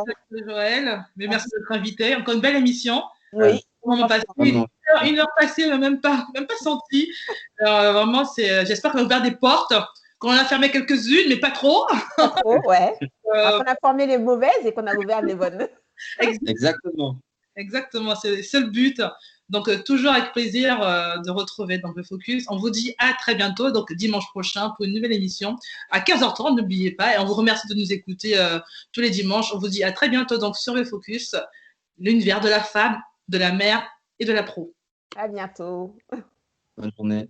Joël. Mais merci d'être invité. Encore une belle émission. Oui. Une heure passée, même pas sentie. Vraiment, j'espère qu'on a ouvert des portes, qu'on en a fermé quelques-unes, mais pas trop. Pas trop, ouais. Qu'on a formé les mauvaises et qu'on a ouvert les bonnes. Exactement. Exactement, c'est le but. Donc, toujours avec plaisir de retrouver donc, le Focus. On vous dit à très bientôt, donc dimanche prochain, pour une nouvelle émission à 15h30, n'oubliez pas. Et on vous remercie de nous écouter tous les dimanches. On vous dit à très bientôt donc, sur le Focus, l'univers de la femme, de la mère et de la pro. À bientôt. Bonne journée.